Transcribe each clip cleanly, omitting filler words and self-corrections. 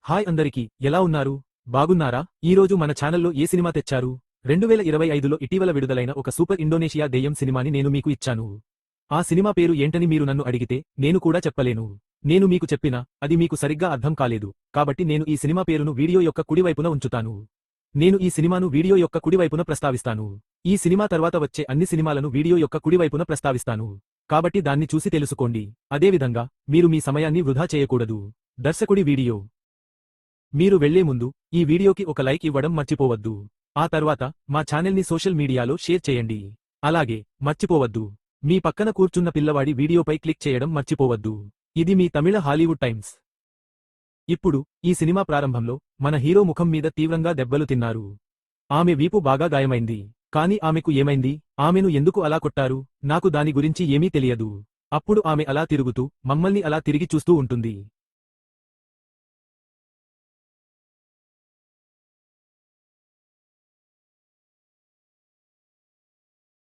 Hi అందరికి ఎలా ఉన్నారు బాగున్నారా ఈరోజు మన ఛానల్లో ఏ సినిమా తెచ్చారు 2025లో ఇటీవల విడుదలైన ఒక సూపర్ ఇండోనేషియా దెయ్యం సినిమాని నేను మీకు ఇచ్చాను. ఆ సినిమా పేరు ఏంటని మీరు నన్ను అడిగితే నేను కూడా చెప్పలేను. నేను మీకు చెప్పినా అది మీకు సరిగ్గా అర్థం కాలేదు. కాబట్టి నేను ఈ సినిమా పేరును వీడియో యొక్క కుడివైపున ఉంచుతాను. నేను ఈ సినిమాను వీడియో యొక్క కుడివైపున ప్రస్తావిస్తాను. ఈ సినిమా తర్వాత వచ్చే అన్ని సినిమాలను వీడియో యొక్క కుడివైపున ప్రస్తావిస్తాను. కాబట్టి దాన్ని చూసి తెలుసుకోండి. అదేవిధంగా మీరు మీ సమయాన్ని వృధా చేయకూడదు. దర్శకుడి వీడియో మీరు వెళ్లే ముందు ఈ వీడియోకి ఒక లైక్ ఇవ్వడం మర్చిపోవద్దు. ఆ తర్వాత మా ఛానల్ని సోషల్ మీడియాలో షేర్ చేయండి. అలాగే మర్చిపోవద్దు, మీ పక్కన కూర్చున్న పిల్లవాడి వీడియోపై క్లిక్ చేయడం మర్చిపోవద్దు. ఇది మీ తమిళ హాలీవుడ్ టైమ్స్. ఇప్పుడు ఈ సినిమా ప్రారంభంలో మన హీరో ముఖం మీద తీవ్రంగా దెబ్బలు తిన్నారు. ఆమె వీపు బాగా గాయమైంది. కాని ఆమెకు ఏమైంది? ఆమెను ఎందుకు అలా కొట్టారు? నాకు దాని గురించి ఏమీ తెలియదు. అప్పుడు ఆమె అలా తిరుగుతూ మమ్మల్ని అలా తిరిగి చూస్తూ ఉంటుంది.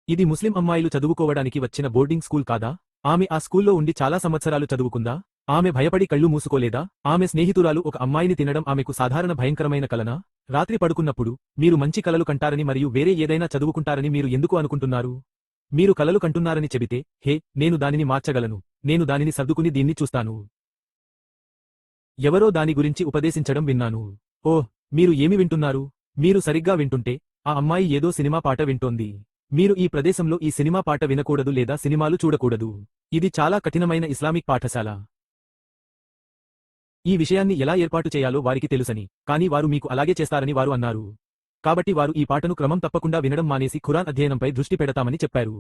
ఇది ముస్లిం అమ్మాయిలు చదువుకోవడానికి వచ్చిన బోర్డింగ్ స్కూల్ కాదా? ఆమె ఆ స్కూల్లో ఉండి చాలా సంవత్సరాలు చదువుకుందా? ఆమె భయపడి కళ్ళు మూసుకోలేదా? ఆమె స్నేహితురాలు ఒక అమ్మాయిని తినడం ఆమెకు సాధారణ భయంకరమైన కలనా? రాత్రి పడుకున్నప్పుడు మీరు మంచి కలలు కంటారని మరియు వేరే ఏదైనా చదువుకుంటారని మీరు ఎందుకు అనుకుంటున్నారు? మీరు కలలు కంటున్నారని చెబితే, హే, నేను దానిని మార్చగలను, నేను దానిని సర్దుకుని దీన్ని చూస్తాను. ఎవరో దాని గురించి ఉపదేశించడం విన్నాను. ఓహ్, మీరు ఏమి వింటున్నారు? మీరు సరిగ్గా వింటుంటే ఆ అమ్మాయి ఏదో సినిమా పాట వింటోంది. మీరు ఈ ప్రదేశంలో ఈ సినిమా పాట వినకూడదు లేదా సినిమాలు చూడకూడదు. ఇది చాలా కఠినమైన ఇస్లామిక్ పాఠశాల. ఈ విషయాన్ని ఎలా ఏర్పాటు చేయాలో వారికి తెలుసని, కానీ వారు మీకు అలాగే చేస్తారని వారు అన్నారు. కాబట్టి వారు ఈ పాటను క్రమం తప్పకుండా వినడం మానేసి ఖురాన్ అధ్యయనంపై దృష్టి పెడతామని చెప్పారు.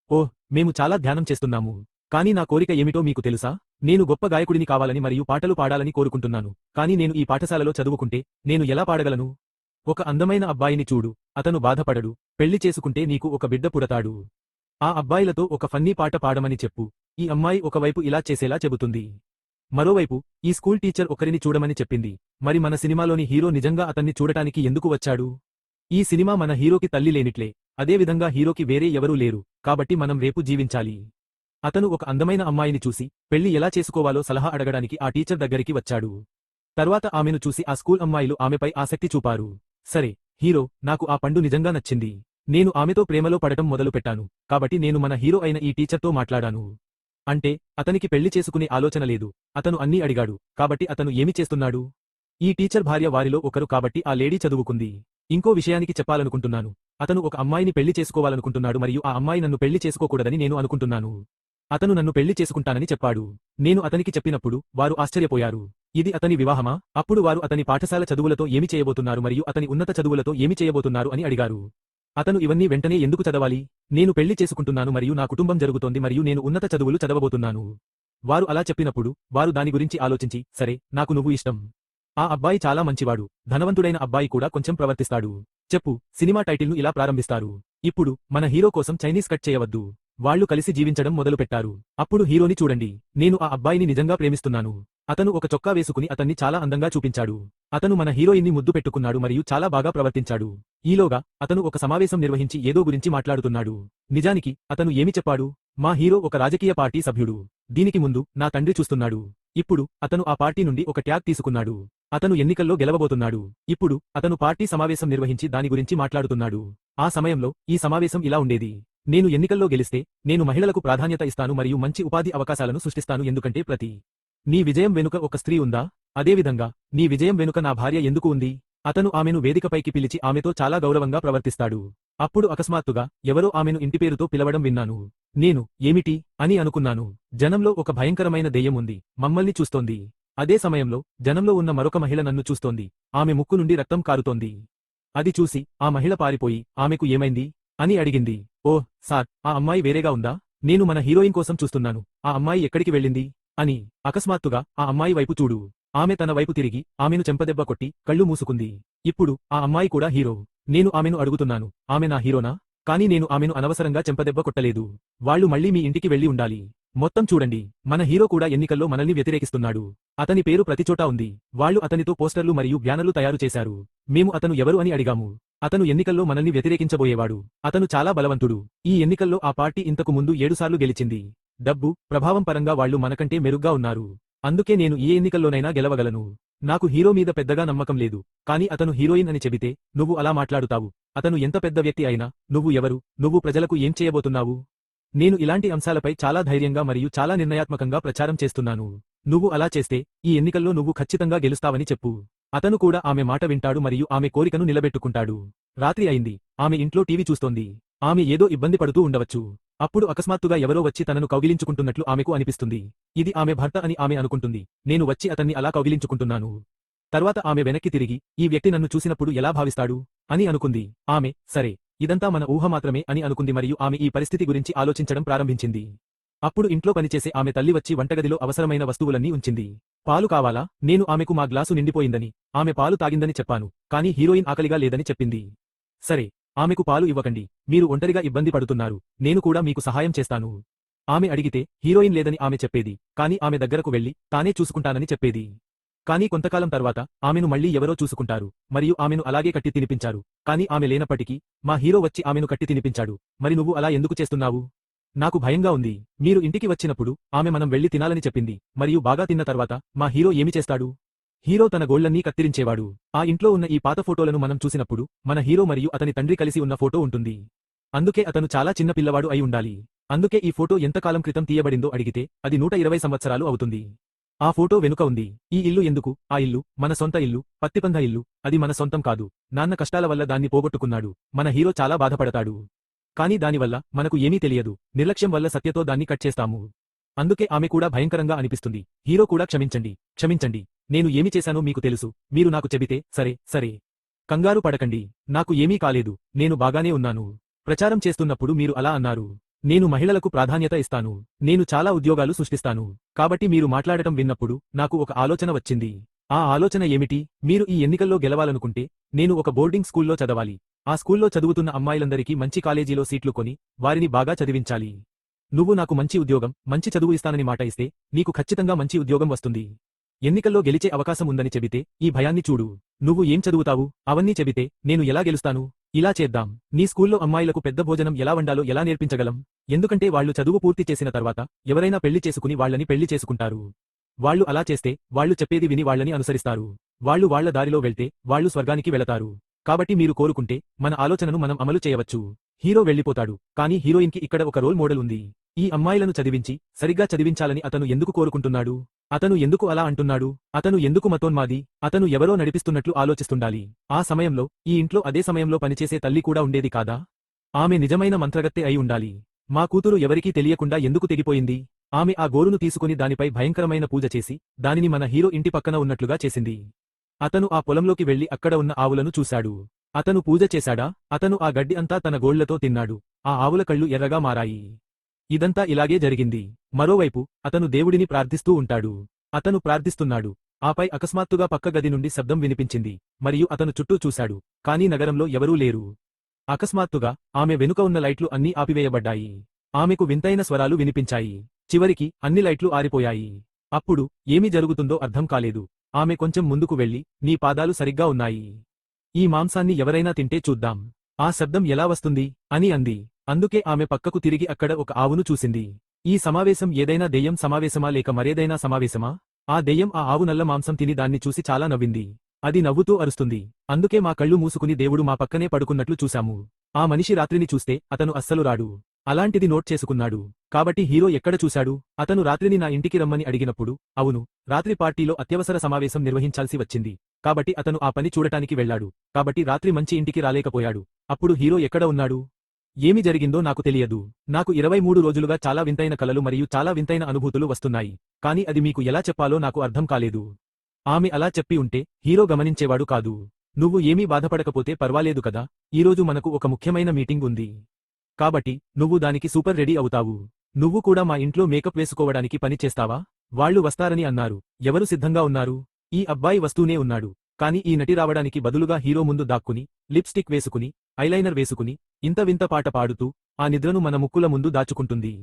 ఓహ్, మేము చాలా ధ్యానం చేస్తున్నాము. కానీ నా కోరిక ఏమిటో మీకు తెలుసా? నేను గొప్ప గాయకుడిని కావాలని మరియు పాటలు పాడాలని కోరుకుంటున్నాను. కానీ నేను ఈ పాఠశాలలో చదువుకుంటే నేను ఎలా పాడగలను? ఒక అందమైన అబ్బాయిని చూడు, అతను బాధపడడు. పెళ్లి చేసుకుంటే నీకు ఒక బిడ్డ పుడతాడు. ఆ అబ్బాయిలతో ఒక ఫన్నీ పాట పాడమని చెప్పు. ఈ అమ్మాయి ఒకవైపు ఇలా చేసేలా చెబుతుంది. మరోవైపు ఈ స్కూల్ టీచర్ ఒకరిని చూడమని చెప్పింది. మరి మన సినిమాలోని హీరో నిజంగా అతన్ని చూడటానికి ఎందుకు వచ్చాడు? ఈ సినిమా మన హీరోకి తల్లి లేనిట్లే. అదేవిధంగా హీరోకి వేరే ఎవరూ లేరు. కాబట్టి మనం రేపు జీవించాలి. అతను ఒక అందమైన అమ్మాయిని చూసి పెళ్లి ఎలా చేసుకోవాలో సలహా అడగడానికి ఆ టీచర్ దగ్గరికి వచ్చాడు. తర్వాత ఆమెను చూసి ఆ స్కూల్ అమ్మాయిలు ఆమెపై ఆసక్తి చూపారు. సరే హీరో, నాకు ఆ పండు నిజంగా నచ్చింది. నేను ఆమెతో ప్రేమలో పడటం మొదలుపెట్టాను. కాబట్టి నేను మన హీరో అయిన ఈ టీచర్తో మాట్లాడాను. అంటే అతనికి పెళ్లి చేసుకునే ఆలోచన లేదు. అతను అన్నీ అడిగాడు. కాబట్టి అతను ఏమి చేస్తున్నాడు? ఈ టీచర్ భార్య వారిలో ఒకరు కాబట్టి ఆ లేడీ చదువుకుంది. ఇంకో విషయానికి చెప్పాలనుకుంటున్నాను. అతను ఒక అమ్మాయిని పెళ్లి చేసుకోవాలనుకుంటున్నాడు మరియు ఆ అమ్మాయి నన్ను పెళ్లి చేసుకోకూడదని నేను అనుకుంటున్నాను. అతను నన్ను పెళ్లి చేసుకుంటానని చెప్పాడు. నేను అతనికి చెప్పినప్పుడు వారు ఆశ్చర్యపోయారు. ఇది అతని వివాహమా? అప్పుడు వారు అతని పాఠశాల చదువులతో ఏమి చేయబోతున్నారు మరియు అతని ఉన్నత చదువులతో ఏమి చేయబోతున్నారు అని అడిగారు. అతను ఇవన్నీ వెంటనే ఎందుకు చదవాలి? నేను పెళ్లి చేసుకుంటున్నాను మరియు నా కుటుంబం జరుగుతోంది మరియు నేను ఉన్నత చదువులు చదవబోతున్నాను. వారు అలా చెప్పినప్పుడు వారు దాని గురించి ఆలోచించి, సరే, నాకు నువ్వు ఇష్టం. ఆ అబ్బాయి చాలా మంచివాడు. ధనవంతుడైన అబ్బాయి కూడా కొంచెం ప్రవర్తిస్తాడు. చెప్పు. సినిమా టైటిల్ను ఇలా ప్రారంభిస్తారు. ఇప్పుడు మన హీరో కోసం చైనీస్ కట్ చేయవద్దు. వాళ్లు కలిసి జీవించడం మొదలుపెట్టారు. అప్పుడు హీరోని చూడండి. నేను ఆ అబ్బాయిని నిజంగా ప్రేమిస్తున్నాను. అతను ఒక చొక్కా వేసుకుని అతన్ని చాలా అందంగా చూపించాడు. అతను మన హీరోయిన్ని ముద్దు పెట్టుకున్నాడు మరియు చాలా బాగా ప్రవర్తించాడు. ఈలోగా అతను ఒక సమావేశం నిర్వహించి ఏదో గురించి మాట్లాడుతున్నాడు. నిజానికి అతను ఏమి చెప్పాడు? మా హీరో ఒక రాజకీయ పార్టీ సభ్యుడు. దీనికి ముందు నా తండ్రి చూస్తున్నాడు. ఇప్పుడు అతను ఆ పార్టీ నుండి ఒక ట్యాగ్ తీసుకున్నాడు. అతను ఎన్నికల్లో గెలవబోతున్నాడు. ఇప్పుడు అతను పార్టీ సమావేశం నిర్వహించి దాని గురించి మాట్లాడుతున్నాడు. ఆ సమయంలో ఈ సమావేశం ఇలా ఉండేది. నేను ఎన్నికల్లో గెలిస్తే నేను మహిళలకు ప్రాధాన్యత ఇస్తాను మరియు మంచి ఉపాధి అవకాశాలను సృష్టిస్తాను. ఎందుకంటే నీ విజయం వెనుక ఒక స్త్రీ ఉందా? అదేవిధంగా నీ విజయం వెనుక నా భార్య ఎందుకు ఉంది? అతను ఆమెను వేదికపైకి పిలిచి ఆమెతో చాలా గౌరవంగా ప్రవర్తిస్తాడు. అప్పుడు అకస్మాత్తుగా ఎవరో ఆమెను ఇంటిపేరుతో పిలవడం విన్నాను. నేను ఏమిటి అని అనుకున్నాను. జనంలో ఒక భయంకరమైన దెయ్యం ఉంది, మమ్మల్ని చూస్తోంది. అదే సమయంలో జనంలో ఉన్న మరొక మహిళ నన్ను చూస్తోంది. ఆమె ముక్కు నుండి రక్తం కారుతోంది. అది చూసి ఆ మహిళ పారిపోయి, ఆమెకు ఏమైంది అని అడిగింది. ఓహ్ సార్, ఆ అమ్మాయి వేరేగా ఉందా? నేను మన హీరోయిన్ కోసం చూస్తున్నాను. ఆ అమ్మాయి ఎక్కడికి వెళ్ళింది అని. అకస్మాత్తుగా ఆ అమ్మాయి వైపు చూడు. ఆమె తన వైపు తిరిగి ఆమెను చెంపదెబ్బ కొట్టి కళ్ళు మూసుకుంది. ఇప్పుడు ఆ అమ్మాయి కూడా హీరో. నేను ఆమెను అడుగుతున్నాను, ఆమె నా హీరోనా? కానీ నేను ఆమెను అనవసరంగా చెంపదెబ్బ కొట్టలేదు. వాళ్ళు మళ్ళీ మీ ఇంటికి వెళ్లి ఉండాలి. మొత్తం చూడండి, మన హీరో కూడా ఎన్నికల్లో మనల్ని వ్యతిరేకిస్తున్నాడు. అతని పేరు ప్రతిచోటా ఉంది. వాళ్ళు అతనితో పోస్టర్లు మరియు బ్యానర్లు తయారు చేశారు. మేము అతను ఎవరు అని అడిగాము. అతను ఎన్నికల్లో మనల్ని వ్యతిరేకించబోయేవాడు. అతను చాలా బలవంతుడు. ఈ ఎన్నికల్లో ఆ పార్టీ ఇంతకు ముందు 7 సార్లు గెలిచింది. డబ్బు, ప్రభావం పరంగా వాళ్ళు మనకంటే మెరుగ్గా ఉన్నారు. అందుకే నేను ఏ ఎన్నికల్లోనైనా గెలవగలను. నాకు హీరో మీద పెద్దగా నమ్మకం లేదు, కానీ అతను హీరోయిన్ అని చెబితే నువ్వు అలా మాట్లాడుతావు. అతను ఎంత పెద్ద వ్యక్తి అయినా నువ్వు ఎవరు? నువ్వు ప్రజలకు ఏం చేయబోతున్నావు? నేను ఇలాంటి అంశాలపై చాలా ధైర్యంగా మరియు చాలా నిర్ణయాత్మకంగా ప్రచారం చేస్తున్నాను. నువ్వు అలా చేస్తే ఈ ఎన్నికల్లో నువ్వు ఖచ్చితంగా గెలుస్తావని చెప్పు. అతను కూడా ఆమె మాట వింటాడు మరియు ఆమె కోరికను నిలబెట్టుకుంటాడు. రాత్రి అయింది. ఆమె ఇంట్లో టీవీ చూస్తోంది. ఆమె ఏదో ఇబ్బంది పడుతూ ఉండవచ్చు. అప్పుడు అకస్మాత్తుగా ఎవరో వచ్చి తనను కౌగిలించుకుంటున్నట్లు ఆమెకు అనిపిస్తుంది. ఇది ఆమె భర్త అని ఆమె అనుకుంటుంది. నేను వచ్చి అతన్ని అలా కౌగిలించుకుంటున్నాను. తర్వాత ఆమె వెనక్కి తిరిగి ఈ వ్యక్తి నన్ను చూసినప్పుడు ఎలా భావిస్తాడు అని అనుకుంది. ఆమె సరే, ఇదంతా మన ఊహ మాత్రమే అని అనుకుంది మరియు ఆమె ఈ పరిస్థితి గురించి ఆలోచించడం ప్రారంభించింది. అప్పుడు ఇంట్లో పనిచేసే ఆమె తల్లి వచ్చి వంటగదిలో అవసరమైన వస్తువులన్నీ ఉంచింది. పాలు కావాలా? నేను ఆమెకు మా గ్లాసు నిండిపోయిందని, ఆమె పాలు తాగిందని చెప్పాను, కానీ హీరోయిన్ ఆకలిగా లేదని చెప్పింది. సరే, ఆమెకు పాలు ఇవ్వకండి. మీరు ఒంటరిగా ఇబ్బంది పడుతున్నారు. నేను కూడా మీకు సహాయం చేస్తాను. ఆమె అడిగితే హీరోయిన్ లేదని ఆమె చెప్పేది, కానీ ఆమె దగ్గరకు వెళ్లి తానే చూసుకుంటానని చెప్పేది. కానీ కొంతకాలం తర్వాత ఆమెను మళ్లీ ఎవరో చూసుకుంటారు మరియు ఆమెను అలాగే కట్టి తినిపించారు. కానీ ఆమె లేనప్పటికీ మా హీరో వచ్చి ఆమెను కట్టి తినిపించాడు. మరి నువ్వు అలా ఎందుకు చేస్తున్నావు? నాకు భయంగా ఉంది. మీరు ఇంటికి వచ్చినప్పుడు ఆమె మనం వెళ్లి తినాలని చెప్పింది మరియు బాగా తిన్న తర్వాత మా హీరో ఏమి చేస్తాడు? హీరో తన గోళ్లన్నీ కత్తిరించేవాడు. ఆ ఇంట్లో ఉన్న ఈ పాత ఫోటోలను మనం చూసినప్పుడు మన హీరో మరియు అతని తండ్రి కలిసి ఉన్న ఫోటో ఉంటుంది. అందుకే అతను చాలా చిన్న పిల్లవాడు అయి ఉండాలి. అందుకే ఈ ఫోటో ఎంతకాలం క్రితం తీయబడిందో అడిగితే అది 120 సంవత్సరాలు అవుతుంది. ఆ ఫోటో వెనుక ఉంది. ఈ ఇల్లు ఎందుకు? ఆ ఇల్లు మన సొంత ఇల్లు, పత్తిపంద ఇల్లు. అది మన సొంతం కాదు. నాన్న కష్టాల వల్ల దాన్ని పోగొట్టుకున్నాడు. మన హీరో చాలా బాధపడతాడు. కానీ దానివల్ల మనకు ఏమీ తెలియదు. నిర్లక్ష్యం వల్ల సత్యతో దాన్ని కట్ చేస్తాము. అందుకే ఆమె కూడా భయంకరంగా అనిపిస్తుంది. హీరో కూడా క్షమించండి, క్షమించండి. నేను ఏమి చేశానో మీకు తెలుసు. మీరు నాకు చెబితే సరే సరే. కంగారు పడకండి. నాకు ఏమీ కాలేదు. నేను బాగానే ఉన్నాను. ప్రచారం చేస్తున్నప్పుడు మీరు అలా అన్నారు. నేను మహిళలకు ప్రాధాన్యత ఇస్తాను. నేను చాలా ఉద్యోగాలు సృష్టిస్తాను. కాబట్టి మీరు మాట్లాడటం విన్నప్పుడు నాకు ఒక ఆలోచన వచ్చింది. ఆ ఆలోచన ఏమిటి? మీరు ఈ ఎన్నికల్లో గెలవాలనుకుంటే నేను ఒక బోర్డింగ్ స్కూల్లో చదవాలి. ఆ స్కూల్లో చదువుతున్న అమ్మాయిలందరికీ మంచి కాలేజీలో సీట్లు కొని వారిని బాగా చదివించాలి. నువ్వు నాకు మంచి ఉద్యోగం, మంచి చదువు ఇస్తానని మాట ఇస్తే నీకు ఖచ్చితంగా మంచి ఉద్యోగం వస్తుంది. ఎన్నికల్లో గెలిచే అవకాశం ఉందని చెబితే ఈ భయాన్ని చూడు. నువ్వు ఏం చదువుతావు? అవన్నీ చెబితే నేను ఎలా గెలుస్తాను? ఇలా చేద్దాం. నీ స్కూల్లో అమ్మాయిలకు పెద్ద భోజనం ఎలా వండాలో ఎలా నేర్పించగలం? ఎందుకంటే వాళ్లు చదువు పూర్తి చేసిన తర్వాత ఎవరైనా పెళ్లి చేసుకుని వాళ్లని పెళ్లి చేసుకుంటారు. వాళ్లు అలా చేస్తే వాళ్లు చెప్పేది విని వాళ్లని అనుసరిస్తారు. వాళ్లు వాళ్ల దారిలో వెళ్తే వాళ్లు స్వర్గానికి వెళతారు. కాబట్టి మీరు కోరుకుంటే మన ఆలోచనను మనం అమలు చేయవచ్చు. హీరో వెళ్లిపోతాడు, కానీ హీరోయిన్కి ఇక్కడ ఒక రోల్ మోడల్ ఉంది. ఈ అమ్మాయిలను చదివించి సరిగ్గా చదివించాలని అతను ఎందుకు కోరుకుంటున్నాడు? అతను ఎందుకు అలా అంటున్నాడు? అతను ఎందుకు మతోన్మాది? అతను ఎవరో నడిపిస్తున్నట్లు ఆలోచిస్తుండాలి. ఆ సమయంలో ఈ ఇంట్లో అదే సమయంలో పనిచేసే తల్లి కూడా ఉండేది కాదా? ఆమె నిజమైన మంత్రగత్తె అయి ఉండాలి. మా కూతురు ఎవరికీ తెలియకుండా ఎందుకు తెగిపోయింది? ఆమె ఆ గోరును తీసుకుని దానిపై భయంకరమైన పూజ చేసి దానిని మన హీరో ఇంటి పక్కన ఉన్నట్లుగా చేసింది. అతను ఆ పొలంలోకి వెళ్లి అక్కడ ఉన్న ఆవులను చూశాడు. అతను పూజ చేశాడా? అతను ఆ గడ్డి అంతా తన గోళ్లతో తిన్నాడు. ఆ ఆవుల కళ్ళు ఎర్రగా మారాయి. ఇదంతా ఇలాగే జరిగింది. మరోవైపు అతను దేవుడిని ప్రార్థిస్తూ ఉంటాడు. అతను ప్రార్థిస్తున్నాడు. ఆపై అకస్మాత్తుగా పక్క గది నుండి శబ్దం వినిపించింది మరియు అతను చుట్టూ చూశాడు. కానీ నగరంలో ఎవరూ లేరు. అకస్మాత్తుగా ఆమె వెనుక ఉన్న లైట్లు అన్నీ ఆపివేయబడ్డాయి. ఆమెకు వింతైన స్వరాలు వినిపించాయి. చివరికి అన్ని లైట్లు ఆరిపోయాయి. అప్పుడు ఏమి జరుగుతుందో అర్థం కాలేదు. ఆమె కొంచెం ముందుకు వెళ్లి నీ పాదాలు సరిగ్గా ఉన్నాయి. ఈ మాంసాన్ని ఎవరైనా తింటే చూద్దాం. ఆ శబ్దం ఎలా వస్తుంది అని అంది. అందుకే ఆమె పక్కకు తిరిగి అక్కడ ఒక ఆవును చూసింది. ఈ సమావేశం ఏదైనా దెయ్యం సమావేశమా లేక మరేదైనా సమావేశమా? ఆ దెయ్యం ఆ ఆవు నల్ల మాంసం తిని దాన్ని చూసి చాలా నవ్వింది. అది నవ్వుతూ అరుస్తుంది. అందుకే మా కళ్ళు మూసుకుని దేవుడు మా పక్కనే పడుకున్నట్లు చూశాము. ఆ మనిషి రాత్రిని చూస్తే అతను అస్సలు రాడు. అలాంటిది నోట్ చేసుకున్నాడు. కాబట్టి హీరో ఎక్కడ చూశాడు? అతను రాత్రిని నా ఇంటికి రమ్మని అడిగినప్పుడు అవును, రాత్రి పార్టీలో అత్యవసర సమావేశం నిర్వహించాల్సి వచ్చింది. కాబట్టి అతను ఆ పని చూడటానికి వెళ్లాడు. కాబట్టి రాత్రి మంచి ఇంటికి రాలేకపోయాడు. అప్పుడు హీరో ఎక్కడ ఉన్నాడు? ఏమి జరిగిందో నాకు తెలియదు. నాకు 23 రోజులుగా చాలా వింతైన కలలు మరియు చాలా వింతైన అనుభూతులు వస్తున్నాయి. కానీ అది మీకు ఎలా చెప్పాలో నాకు అర్థం కాలేదు. ఆమె అలా చెప్పి ఉంటే హీరో గమనించేవాడు కాదు. నువ్వు ఏమీ బాధపడకపోతే పర్వాలేదు కదా. ఈరోజు మనకు ఒక ముఖ్యమైన మీటింగ్ ఉంది. కాబట్టి నువ్వు దానికి సూపర్ రెడీ అవుతావు. నువ్వు కూడా మా ఇంట్లో మేకప్ వేసుకోవడానికి పని చేస్తావా? వాళ్లు వస్తారని అన్నారు. ఎవరు సిద్ధంగా ఉన్నారు? ఈ అబ్బాయి వస్తూనే ఉన్నాడు. కానీ ఈ నటి రావడానికి బదులుగా హీరో ముందు దాక్కుని లిప్స్టిక్ వేసుకుని ఐలైనర్ వేసుకుని ఇంత వింత పాట పాడుతూ ఆ నిద్రను మన ముక్కుల ముందు దాచుకుంటుంది.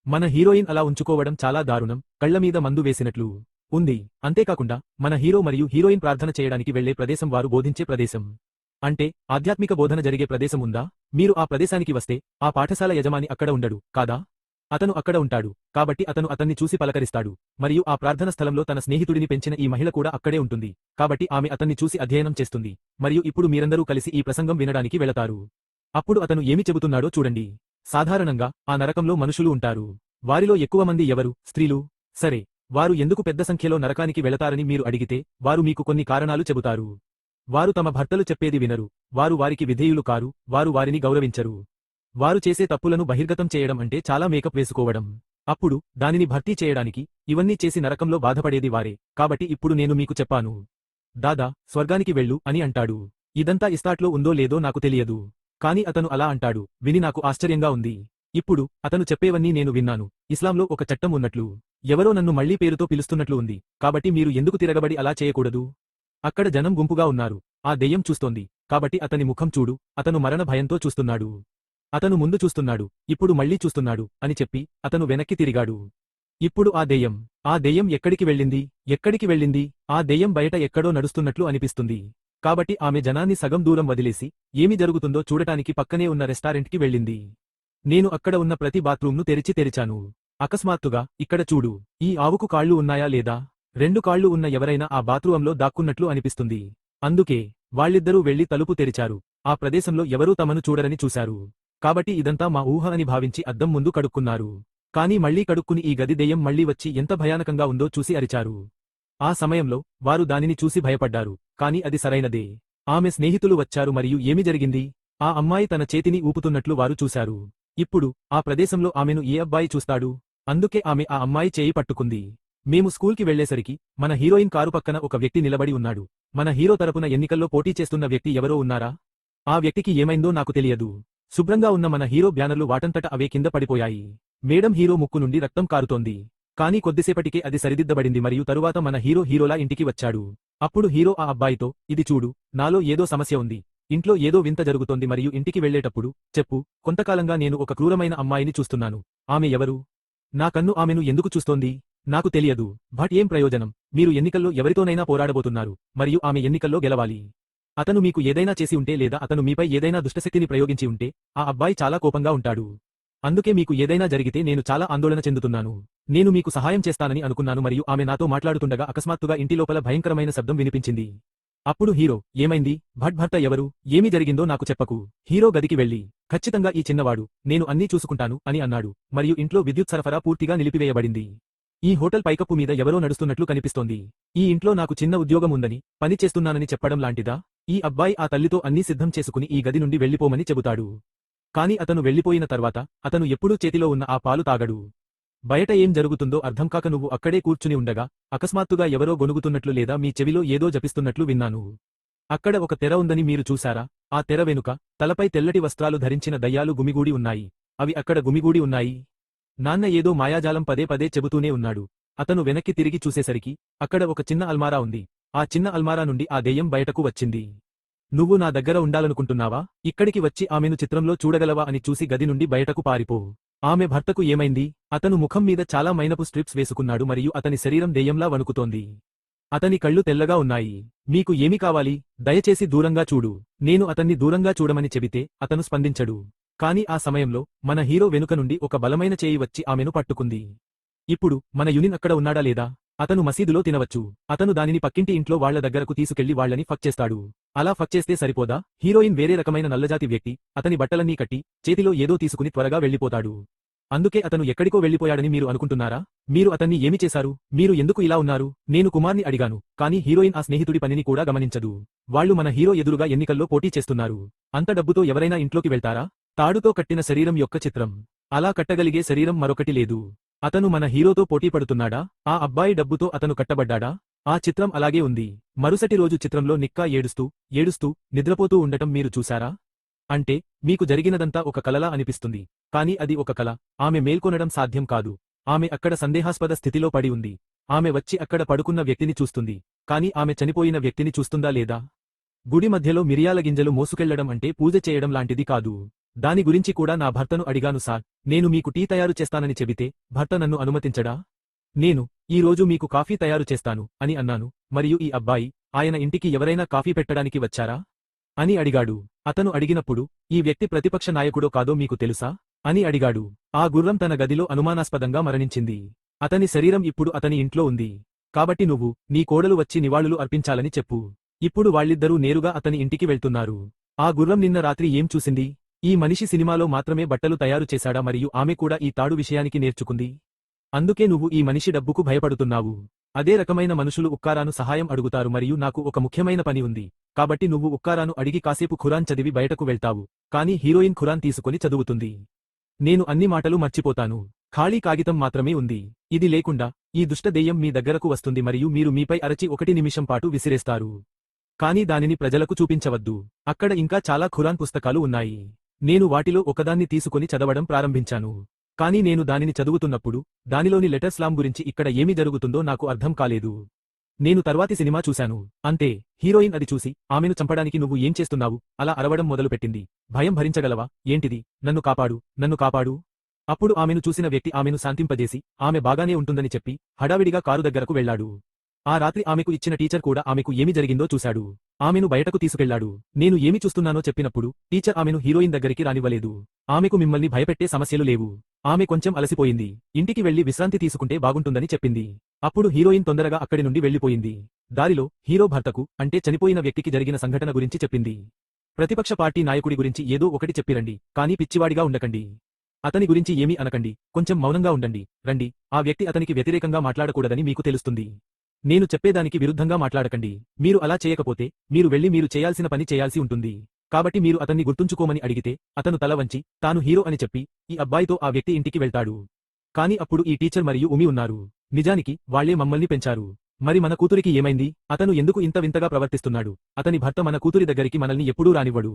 మన హీరోయిన్ అలా ఉంచుకోవడం చాలా దారుణం. కళ్లమీద మందు వేసినట్లు ఉంది. అంతేకాకుండా మన హీరో మరియు హీరోయిన్ ప్రార్థన చేయడానికి వెళ్లే ప్రదేశం వారు బోధించే ప్రదేశం. అంటే ఆధ్యాత్మిక బోధన జరిగే ప్రదేశం ఉందా? మీరు ఆ ప్రదేశానికి వస్తే ఆ పాఠశాల యజమాని అక్కడ ఉండడు కాదా? అతను అక్కడ ఉంటాడు, కాబట్టి అతను అతన్ని చూసి పలకరిస్తాడు. మరియు ఆ ప్రార్థన స్థలంలో తన స్నేహితుడిని పెంచిన ఈ మహిళ కూడా అక్కడే ఉంటుంది, కాబట్టి ఆమె అతన్ని చూసి అధ్యయనం చేస్తుంది. మరియు ఇప్పుడు మీరందరూ కలిసి ఈ ప్రసంగం వినడానికి వెళతారు. అప్పుడు అతను ఏమి చెబుతున్నాడో చూడండి. సాధారణంగా ఆ నరకంలో మనుషులు ఉంటారు. వారిలో ఎక్కువ మంది ఎవరు? స్త్రీలు. సరే, వారు ఎందుకు పెద్ద సంఖ్యలో నరకానికి వెళతారని మీరు అడిగితే, వారు మీకు కొన్ని కారణాలు చెబుతారు. వారు తమ భర్తలు చెప్పేది వినరు, వారు వారికి విధేయులు కారు, వారు వారిని గౌరవించరు. వారు చేసే తప్పులను బహిర్గతం చేయడం అంటే చాలా మేకప్ వేసుకోవడం. అప్పుడు దానిని భర్తీ చేయడానికి ఇవన్నీ చేసి నరకంలో బాధపడేది వారే. కాబట్టి ఇప్పుడు నేను మీకు చెప్పాను. దాదా, స్వర్గానికి వెళ్ళు అని అంటాడు. ఇదంతా ఇస్తాట్లో ఉందో లేదో నాకు తెలియదు, కాని అతను అలా అంటాడు. విని నాకు ఆశ్చర్యంగా ఉంది. ఇప్పుడు అతను చెప్పేవన్నీ నేను విన్నాను. ఇస్లాంలో ఒక చట్టం ఉన్నట్లు, ఎవరో నన్ను మళ్లీ పేరుతో పిలుస్తున్నట్లు ఉంది, కాబట్టి మీరు ఎందుకు తిరగబడి అలా చేయకూడదు? అక్కడ జనం గుంపుగా ఉన్నారు. ఆ దెయ్యం చూస్తోంది, కాబట్టి అతని ముఖం చూడు, అతను మరణ భయంతో చూస్తున్నాడు. అతను ముందు చూస్తున్నాడు, ఇప్పుడు మళ్లీ చూస్తున్నాడు అని చెప్పి అతను వెనక్కి తిరిగాడు. ఇప్పుడు ఆ దెయ్యం ఎక్కడికి వెళ్ళింది? ఎక్కడికి వెళ్ళింది? ఆ దెయ్యం బయట ఎక్కడో నడుస్తున్నట్లు అనిపిస్తుంది. కాబట్టి ఆమె జనాన్ని సగం దూరం వదిలేసి ఏమి జరుగుతుందో చూడటానికి పక్కనే ఉన్న రెస్టారెంట్కి వెళ్ళింది. నేను అక్కడ ఉన్న ప్రతి బాత్రూంను తెరిచాను. అకస్మాత్తుగా ఇక్కడ చూడు, ఈ ఆవుకు కాళ్ళు ఉన్నాయా లేదా? 2 కాళ్ళు ఉన్న ఎవరైనా ఆ బాత్రూంలో దాక్కున్నట్లు అనిపిస్తుంది. అందుకే వాళ్ళిద్దరూ వెళ్లి తలుపు తెరిచారు. ఆ ప్రదేశంలో ఎవరూ తమను చూడరని చూశారు. కాబట్టి ఇదంతా మా ఊహ అని భావించి అద్దం ముందు కడుక్కున్నారు. కానీ మళ్లీ కడుక్కుని ఈ గది దెయ్యం మళ్లీ వచ్చి ఎంత భయానకంగా ఉందో చూసి అరిచారు. ఆ సమయంలో వారు దానిని చూసి భయపడ్డారు, కాని అది సరైనదే. ఆమె స్నేహితులు వచ్చారు మరియు ఏమి జరిగింది? ఆ అమ్మాయి తన చేతిని ఊపుతున్నట్లు వారు చూశారు. ఇప్పుడు ఆ ప్రదేశంలో ఆమెను ఏ అబ్బాయి చూస్తాడు? అందుకే ఆమె ఆ అమ్మాయి చేయి పట్టుకుంది. మేము స్కూల్కి వెళ్లేసరికి మన హీరోయిన్ కారు పక్కన ఒక వ్యక్తి నిలబడి ఉన్నాడు. మన హీరో తరపున ఎన్నికల్లో పోటీ చేస్తున్న వ్యక్తి ఎవరో ఉన్నారా? ఆ వ్యక్తికి ఏమైందో నాకు తెలియదు. శుభ్రంగా ఉన్న మన హీరో బ్యానర్లు వాటంతట అవే కింద పడిపోయాయి. మేడం హీరో ముక్కు నుండి రక్తం కారుతోంది. కానీ కొద్దిసేపటికే అది సరిదిద్దబడింది మరియు తరువాత మన హీరోలా ఇంటికి వచ్చాడు. అప్పుడు హీరో ఆ అబ్బాయితో, ఇది చూడు, నాలో ఏదో సమస్య ఉంది. ఇంట్లో ఏదో వింత జరుగుతోంది మరియు ఇంటికి వెళ్లేటప్పుడు చెప్పు, కొంతకాలంగా నేను ఒక క్రూరమైన అమ్మాయిని చూస్తున్నాను. ఆమె ఎవరు? నా కన్ను ఆమెను ఎందుకు చూస్తోంది? నాకు తెలియదు. బట్ ఏం ప్రయోజనం? మీరు ఎన్నికల్లో ఎవరితోనైనా పోరాడబోతున్నారు మరియు ఆమె ఎన్నికల్లో గెలవాలి. అతను మీకు ఏదైనా చేసి ఉంటే లేదా అతను మీపై ఏదైనా దుష్టశక్తిని ప్రయోగించి ఉంటే ఆ అబ్బాయి చాలా కోపంగా ఉంటాడు. అందుకే మీకు ఏదైనా జరిగితే నేను చాలా ఆందోళన చెందుతున్నాను. నేను మీకు సహాయం చేస్తానని అనుకున్నాను మరియు ఆమె నాతో మాట్లాడుతుండగా అకస్మాత్తుగా ఇంటి లోపల భయంకరమైన శబ్దం వినిపించింది. అప్పుడు హీరో, ఏమైంది? భర్త ఎవరు? ఏమి జరిగిందో నాకు చెప్పకు. హీరో గదికి వెళ్లి, ఖచ్చితంగా ఈ చిన్నవాడు, నేను అన్నీ చూసుకుంటాను అని అన్నాడు మరియు ఇంట్లో విద్యుత్ సరఫరా పూర్తిగా నిలిపివేయబడింది. ఈ హోటల్ పైకప్పు మీద ఎవరో నడుస్తున్నట్లు కనిపిస్తోంది. ఈ ఇంట్లో నాకు చిన్న ఉద్యోగం ఉందని, పని చేస్తున్నానని చెప్పడం లాంటిదా? ఈ అబ్బాయి ఆ తల్లితో అన్నీ సిద్ధం చేసుకుని ఈ గది నుండి వెళ్లిపోమని చెబుతాడు. కాని అతను వెళ్లిపోయిన తర్వాత అతను ఎప్పుడూ చేతిలో ఉన్న ఆ పాలు తాగడు. బయట ఏం జరుగుతుందో అర్థంకాక నువ్వు అక్కడే కూర్చుని ఉండగా అకస్మాత్తుగా ఎవరో గొనుగుతున్నట్లు లేదా మీ చెవిలో ఏదో జపిస్తున్నట్లు విన్నాను. అక్కడ ఒక తెర ఉందని మీరు చూశారా? ఆ తెర వెనుక తలపై తెల్లటి వస్త్రాలు ధరించిన దయ్యాలు గుమిగూడి ఉన్నాయి. అవి అక్కడ గుమిగూడి ఉన్నాయి. నాన్న ఏదో మాయాజాలం పదే పదే చెబుతూనే ఉన్నాడు. అతను వెనక్కి తిరిగి చూసేసరికి అక్కడ ఒక చిన్న అల్మారా ఉంది. ఆ చిన్న అల్మారా నుండి ఆ దెయ్యం బయటకు వచ్చింది. నువ్వు నా దగ్గర ఉండాలనుకుంటున్నావా? ఇక్కడికి వచ్చి ఆమెను చిత్రంలో చూడగలవా అని చూసి గది నుండి బయటకు పారిపో. ఆమె భర్తకు ఏమైంది? అతను ముఖం మీద చాలా మైనపు స్ట్రిప్స్ వేసుకున్నాడు మరియు అతని శరీరం దెయ్యంలా వణుకుతోంది. అతని కళ్ళు తెల్లగా ఉన్నాయి. మీకు ఏమి కావాలి? దయచేసి దూరంగా చూడు. నేను అతన్ని దూరంగా చూడమని చెబితే అతను స్పందించడు. కాని ఆ సమయంలో మన హీరో వెనుక నుండి ఒక బలమైన చేయి వచ్చి ఆమెను పట్టుకుంది. ఇప్పుడు మన యునిన్ అక్కడ ఉన్నాడా లేదా? అతను మసీదులో తినవచ్చు. అతను దానిని పక్కింటి ఇంట్లో వాళ్ల దగ్గరకు తీసుకెళ్లి వాళ్లని ఫక్ చేస్తాడు. అలా ఫక్ చేస్తే సరిపోదా? హీరోయిన్ వేరే రకమైన నల్లజాతి వ్యక్తి. అతని బట్టలన్నీ కట్టి చేతిలో ఏదో తీసుకుని త్వరగా వెళ్లిపోతాడు. అందుకే అతను ఎక్కడికో వెళ్లిపోయాడని మీరు అనుకుంటున్నారా? మీరు అతన్ని ఏమి చేశారు? మీరు ఎందుకు ఇలా ఉన్నారు? నేను కుమార్ని అడిగాను, కానీ హీరోయిన్ ఆ స్నేహితుడి పనిని కూడా గమనించదు. వాళ్లు మన హీరో ఎదురుగా ఎన్నికల్లో పోటీ చేస్తున్నారు. అంత డబ్బుతో ఎవరైనా ఇంట్లోకి వెళ్తారా? తాడుతో కట్టిన శరీరం యొక్క చిత్రం. అలా కట్టగలిగే శరీరం మరొకటి లేదు. అతను మన హీరోతో పోటీ పడుతున్నాడా? ఆ అబ్బాయి డబ్బుతో అతను కట్టబడ్డాడా? ఆ చిత్రం అలాగే ఉంది. మరుసటి రోజు చిత్రంలో నిక్కా ఏడుస్తూ నిద్రపోతూ ఉండటం మీరు చూశారా? అంటే మీకు జరిగినదంతా ఒక కలలా అనిపిస్తుంది. కాని అది ఒక కల. ఆమె మేల్కొనడం సాధ్యం కాదు. ఆమె అక్కడ సందేహాస్పద స్థితిలో పడి ఉంది. ఆమె వచ్చి అక్కడ పడుకున్న వ్యక్తిని చూస్తుంది. కాని ఆమె చనిపోయిన వ్యక్తిని చూస్తుందా లేదా? గుడి మధ్యలో మిరియాల గింజలు మోసుకెళ్లడం అంటే పూజ చేయడం లాంటిది కాదు. దాని గురించి కూడా నా భర్తను అడిగాను సార్. నేను మీకు టీ తయారు చేస్తానని చెబితే భర్త నన్ను అనుమతించడా? నేను ఈ రోజు మీకు కాఫీ తయారు చేస్తాను అని అన్నాను మరియు ఈ అబ్బాయి, ఆయన ఇంటికి ఎవరైనా కాఫీ పెట్టడానికి వచ్చారా అని అడిగాడు. అతను అడిగినప్పుడు ఈ వ్యక్తి ప్రతిపక్ష నాయకుడో కాదో మీకు తెలుసా? అని అడిగాడు. ఆ గుర్రం తన గదిలో అనుమానాస్పదంగా మరణించింది. అతని శరీరం ఇప్పుడు అతని ఇంట్లో ఉంది. కాబట్టి నువ్వు, నీ కోడలు వచ్చి నివాళులు అర్పించాలని చెప్పు. ఇప్పుడు వాళ్ళిద్దరూ నేరుగా అతని ఇంటికి వెళ్తున్నారు. ఆ గుర్రం నిన్న రాత్రి ఏం చూసింది? ఈ మనిషి సినిమాలో మాత్రమే బట్టలు తయారు చేశాడా మరియు ఆమె కూడా ఈ తాడు విషయానికి నేర్చుకుంది? అందుకే నువ్వు ఈ మనిషి డబ్బుకు భయపడుతున్నావు. అదే రకమైన మనుషులు ఉక్కారాను సహాయం అడుగుతారు మరియు నాకు ఒక ముఖ్యమైన పని ఉంది. కాబట్టి నువ్వు ఉక్కారాను అడిగి కాసేపు ఖురాన్ చదివి బయటకు వెళ్తావు. కానీ హీరోయిన్ ఖురాన్ తీసుకొని చదువుతుంది. నేను అన్ని మాటలు మర్చిపోతాను. ఖాళీ కాగితం మాత్రమే ఉంది. ఇది లేకుండా ఈ దుష్ట దెయ్యం మీ దగ్గరకు వస్తుంది మరియు మీరు మీపై అరచి 1 నిమిషం పాటు విసిరేస్తారు. కానీ దానిని ప్రజలకు చూపించవద్దు. అక్కడ ఇంకా చాలా ఖురాన్ పుస్తకాలు ఉన్నాయి. నేను వాటిలో ఒకదాన్ని తీసుకొని చదవడం ప్రారంభించాను. కానీ నేను దానిని చదువుతున్నప్పుడు దానిలోని లెటర్స్లాం గురించి ఇక్కడ ఏమి జరుగుతుందో నాకు అర్థం కాలేదు. నేను తర్వాతి సినిమా చూశాను. అంతే. హీరోయిన్ అది చూసి, ఆమెను చంపడానికి నువ్వు ఏం చేస్తున్నావు? అలా అరవడం మొదలుపెట్టింది. భయం భరించగలవా? ఏంటిది? నన్ను కాపాడు, నన్ను కాపాడు. అప్పుడు ఆమెను చూసిన వ్యక్తి ఆమెను శాంతింపజేసి, ఆమె బాగానే ఉంటుందని చెప్పి, హడావిడిగా కారు దగ్గరకు వెళ్లాడు. ఆ రాత్రి ఆమెకు ఇచ్చిన టీచర్ కూడా ఆమెకు ఏమి జరిగిందో చూశాడు. ఆమెను బయటకు తీసుకెళ్లాడు. నేను ఏమి చూస్తున్నానో చెప్పినప్పుడు టీచర్ ఆమెను హీరోయిన్ దగ్గరికి రానివ్వలేదు. ఆమెకు మిమ్మల్ని భయపెట్టే సమస్యలు లేవు. ఆమె కొంచెం అలసిపోయింది. ఇంటికి వెళ్లి విశ్రాంతి తీసుకుంటే బాగుంటుందని చెప్పింది. అప్పుడు హీరోయిన్ తొందరగా అక్కడి నుండి వెళ్లిపోయింది. దారిలో హీరో భర్తకు, అంటే చనిపోయిన వ్యక్తికి జరిగిన సంఘటన గురించి చెప్పింది. ప్రతిపక్ష పార్టీ నాయకుడి గురించి ఏదో ఒకటి చెప్పిరండి, కానీ పిచ్చివాడిగా ఉండకండి. అతని గురించి ఏమీ అనకండి, కొంచెం మౌనంగా ఉండండి. రండి, ఆ వ్యక్తి అతనికి వ్యతిరేకంగా మాట్లాడకూడదని మీకు తెలుస్తుంది. నేను చెప్పేదానికి విరుద్ధంగా మాట్లాడకండి. మీరు అలా చేయకపోతే మీరు వెళ్లి మీరు చేయాల్సిన పని చేయాల్సి ఉంటుంది. కాబట్టి మీరు అతన్ని గుర్తుంచుకోమని అడిగితే అతను తల వంచి తాను హీరో అని చెప్పి ఈ అబ్బాయితో ఆ వ్యక్తి ఇంటికి వెళ్తాడు. కాని అప్పుడు ఈ టీచర్ మరియు ఉమి ఉన్నారు. నిజానికి వాళ్లే మమ్మల్ని పెంచారు. మరి మన కూతురికి ఏమైంది? అతను ఎందుకు ఇంత వింతగా ప్రవర్తిస్తున్నాడు? అతని భర్త మన కూతురి దగ్గరికి మనల్ని ఎప్పుడూ రానివ్వడు.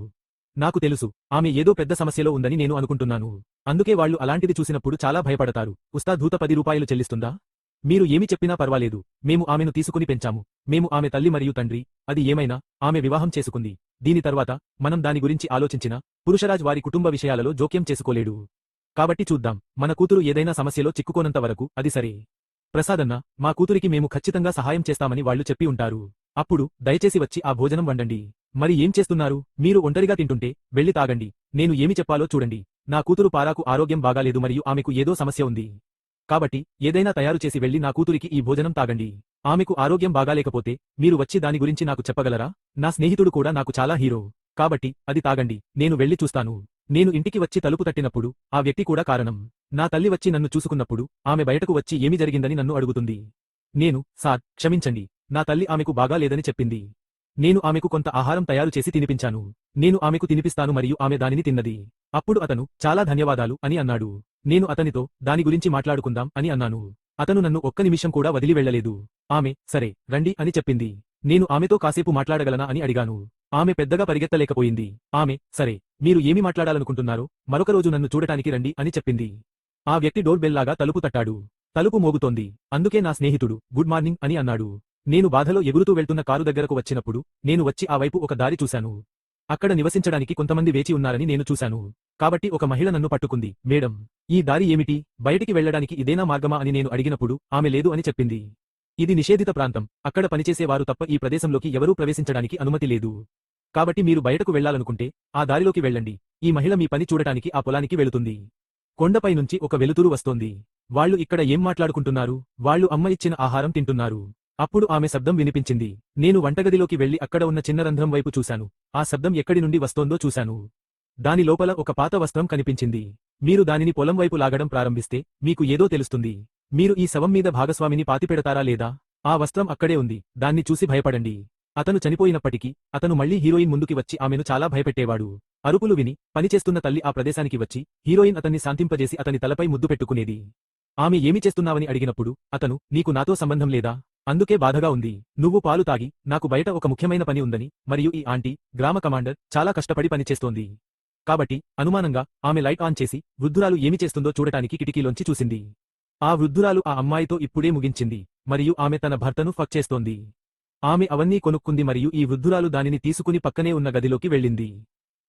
నాకు తెలుసు, ఆమె ఏదో పెద్ద సమస్యలో ఉందని నేను అనుకుంటున్నాను. అందుకే వాళ్లు అలాంటిది చూసినప్పుడు చాలా భయపడతారు. ఉస్తాద్ భూత 10 రూపాయలు చెల్లిస్తుందా? మీరు ఏమి చెప్పినా పర్వాలేదు. మేము ఆమెను తీసుకుని పెంచాము. మేము ఆమె తల్లి మరియు తండ్రి. అది ఏమైనా ఆమె వివాహం చేసుకుంది. దీని తర్వాత మనం దాని గురించి ఆలోచించినా పురుషరాజ్ వారి కుటుంబ విషయాలలో జోక్యం చేసుకోలేడు. కాబట్టి చూద్దాం. మన కూతురు ఏదైనా సమస్యలో చిక్కుకోనంత వరకు అది సరే. ప్రసాదన్న, మా కూతురికి మేము ఖచ్చితంగా సహాయం చేస్తామని వాళ్లు చెప్పి ఉంటారు. అప్పుడు దయచేసి వచ్చి ఆ భోజనం వండండి. మరి ఏం చేస్తున్నారు? మీరు ఒంటరిగా తింటుంటే వెళ్లి తాగండి. నేను ఏమి చెప్పాలో చూడండి. నా కూతురు పారాకు ఆరోగ్యం బాగాలేదు మరియు ఆమెకు ఏదో సమస్య ఉంది. కాబట్టి ఏదైనా తయారు చేసి వెళ్లి నా కూతురికి ఈ భోజనం తాగండి. ఆమెకు ఆరోగ్యం బాగాలేకపోతే మీరు వచ్చి దాని గురించి నాకు చెప్పగలరా? నా స్నేహితుడు కూడా నాకు చాలా హీరో. కాబట్టి అది తాగండి. నేను వెళ్లి చూస్తాను. నేను ఇంటికి వచ్చి తలుపు తట్టినప్పుడు ఆ వ్యక్తి కూడా కారణం. నా తల్లి వచ్చి నన్ను చూసుకున్నప్పుడు ఆమె బయటకు వచ్చి ఏమి జరిగిందని నన్ను అడుగుతుంది. నేను, సార్, క్షమించండి, నా తల్లి ఆమెకు బాగా లేదని చెప్పింది. నేను ఆమెకు కొంత ఆహారం తయారు చేసి తినిపించాను. నేను ఆమెకు తినిపిస్తాను మరియు ఆమె దానిని తిన్నది. అప్పుడు అతను, చాలా ధన్యవాదాలు అని అన్నాడు. నేను అతనితో, దాని గురించి మాట్లాడుకుందాం అని అన్నాను. అతను నన్ను ఒక్క నిమిషం కూడా వదిలి వెళ్లలేదు. ఆమె, సరే, రండి అని చెప్పింది. నేను ఆమెతో కాసేపు మాట్లాడగలనా అని అడిగాను. ఆమె పెద్దగా పరిగెత్తలేకపోయింది. ఆమె, సరే, మీరు ఏమి మాట్లాడాలనుకుంటున్నారో మరొక రోజు నన్ను చూడటానికి రండి అని చెప్పింది. ఆ వ్యక్తి డోర్ బెల్ లాగా తలుపు తట్టాడు. తలుపు మోగుతోంది. అందుకే నా స్నేహితుడు, గుడ్ మార్నింగ్ అని అన్నాడు. నేను బాధలో ఎగురుతూ వెళ్తున్న కారు దగ్గరకు వచ్చినప్పుడు నేను వచ్చి ఆ వైపు ఒక దారి చూశాను. అక్కడ నివసించడానికి కొంతమంది వేచి ఉన్నారని నేను చూశాను. కాబట్టి ఒక మహిళ నన్ను పట్టుకుంది. మేడం, ఈ దారి ఏమిటి? బయటికి వెళ్లడానికి ఇదేనా మార్గమా అని నేను అడిగినప్పుడు ఆమె లేదు అని చెప్పింది. ఇది నిషేధిత ప్రాంతం. అక్కడ పనిచేసేవారు తప్ప ఈ ప్రదేశంలోకి ఎవరూ ప్రవేశించడానికి అనుమతి లేదు. కాబట్టి మీరు బయటకు వెళ్లాలనుకుంటే ఆ దారిలోకి వెళ్ళండి. ఈ మహిళ మీ పని చూడటానికి ఆ పొలానికి వెళుతుంది. కొండపై నుంచి ఒక వెలుతురు వస్తోంది. వాళ్లు ఇక్కడ ఏం మాట్లాడుకుంటున్నారు? వాళ్లు అమ్మ ఇచ్చిన ఆహారం తింటున్నారు. అప్పుడు ఆమె శబ్దం వినిపించింది. నేను వంటగదిలోకి వెళ్లి అక్కడ ఉన్న చిన్న రంధ్రం వైపు చూశాను. ఆ శబ్దం ఎక్కడి నుండి వస్తోందో చూశాను. దాని లోపల ఒక పాత వస్త్రం కనిపించింది. మీరు దానిని పొలం వైపు లాగడం ప్రారంభిస్తే మీకు ఏదో తెలుస్తుంది. మీరు ఈ శవం మీద భాగస్వామిని పాతిపెడతారా లేదా? ఆ వస్త్రం అక్కడే ఉంది. దాన్ని చూసి భయపడండి. అతను చనిపోయినప్పటికీ అతను మళ్లీ హీరోయిన్ ముందుకి వచ్చి ఆమెను చాలా భయపెట్టేవాడు. అరుపులు విని పనిచేస్తున్న తల్లి ఆ ప్రదేశానికి వచ్చి హీరోయిన్ అతన్ని శాంతింపజేసి అతని తలపై ముద్దు పెట్టుకునేది. ఆమె ఏమి చేస్తున్నావని అడిగినప్పుడు అతను, నీకు నాతో సంబంధం లేదా? అందుకే బాధగా ఉంది. నువ్వు పాలు తాగి, నాకు బయట ఒక ముఖ్యమైన పని ఉందని, మరియు ఈ ఆంటీ, గ్రామ కమాండర్, చాలా కష్టపడి పనిచేస్తోంది. కాబట్టి అనుమానంగా ఆమె లైట్ ఆన్ చేసి వృద్ధురాలు ఏమి చేస్తుందో చూడటానికి కిటికీలోంచి చూసింది. ఆ వృద్ధురాలు ఆ అమ్మాయితో ఇప్పుడే ముగించింది మరియు ఆమె తన భర్తను ఫక్ చేస్తోంది. ఆమె అవన్నీ కొనుక్కుంది మరియు ఈ వృద్ధురాలు దానిని తీసుకుని పక్కనే ఉన్న గదిలోకి వెళ్ళింది.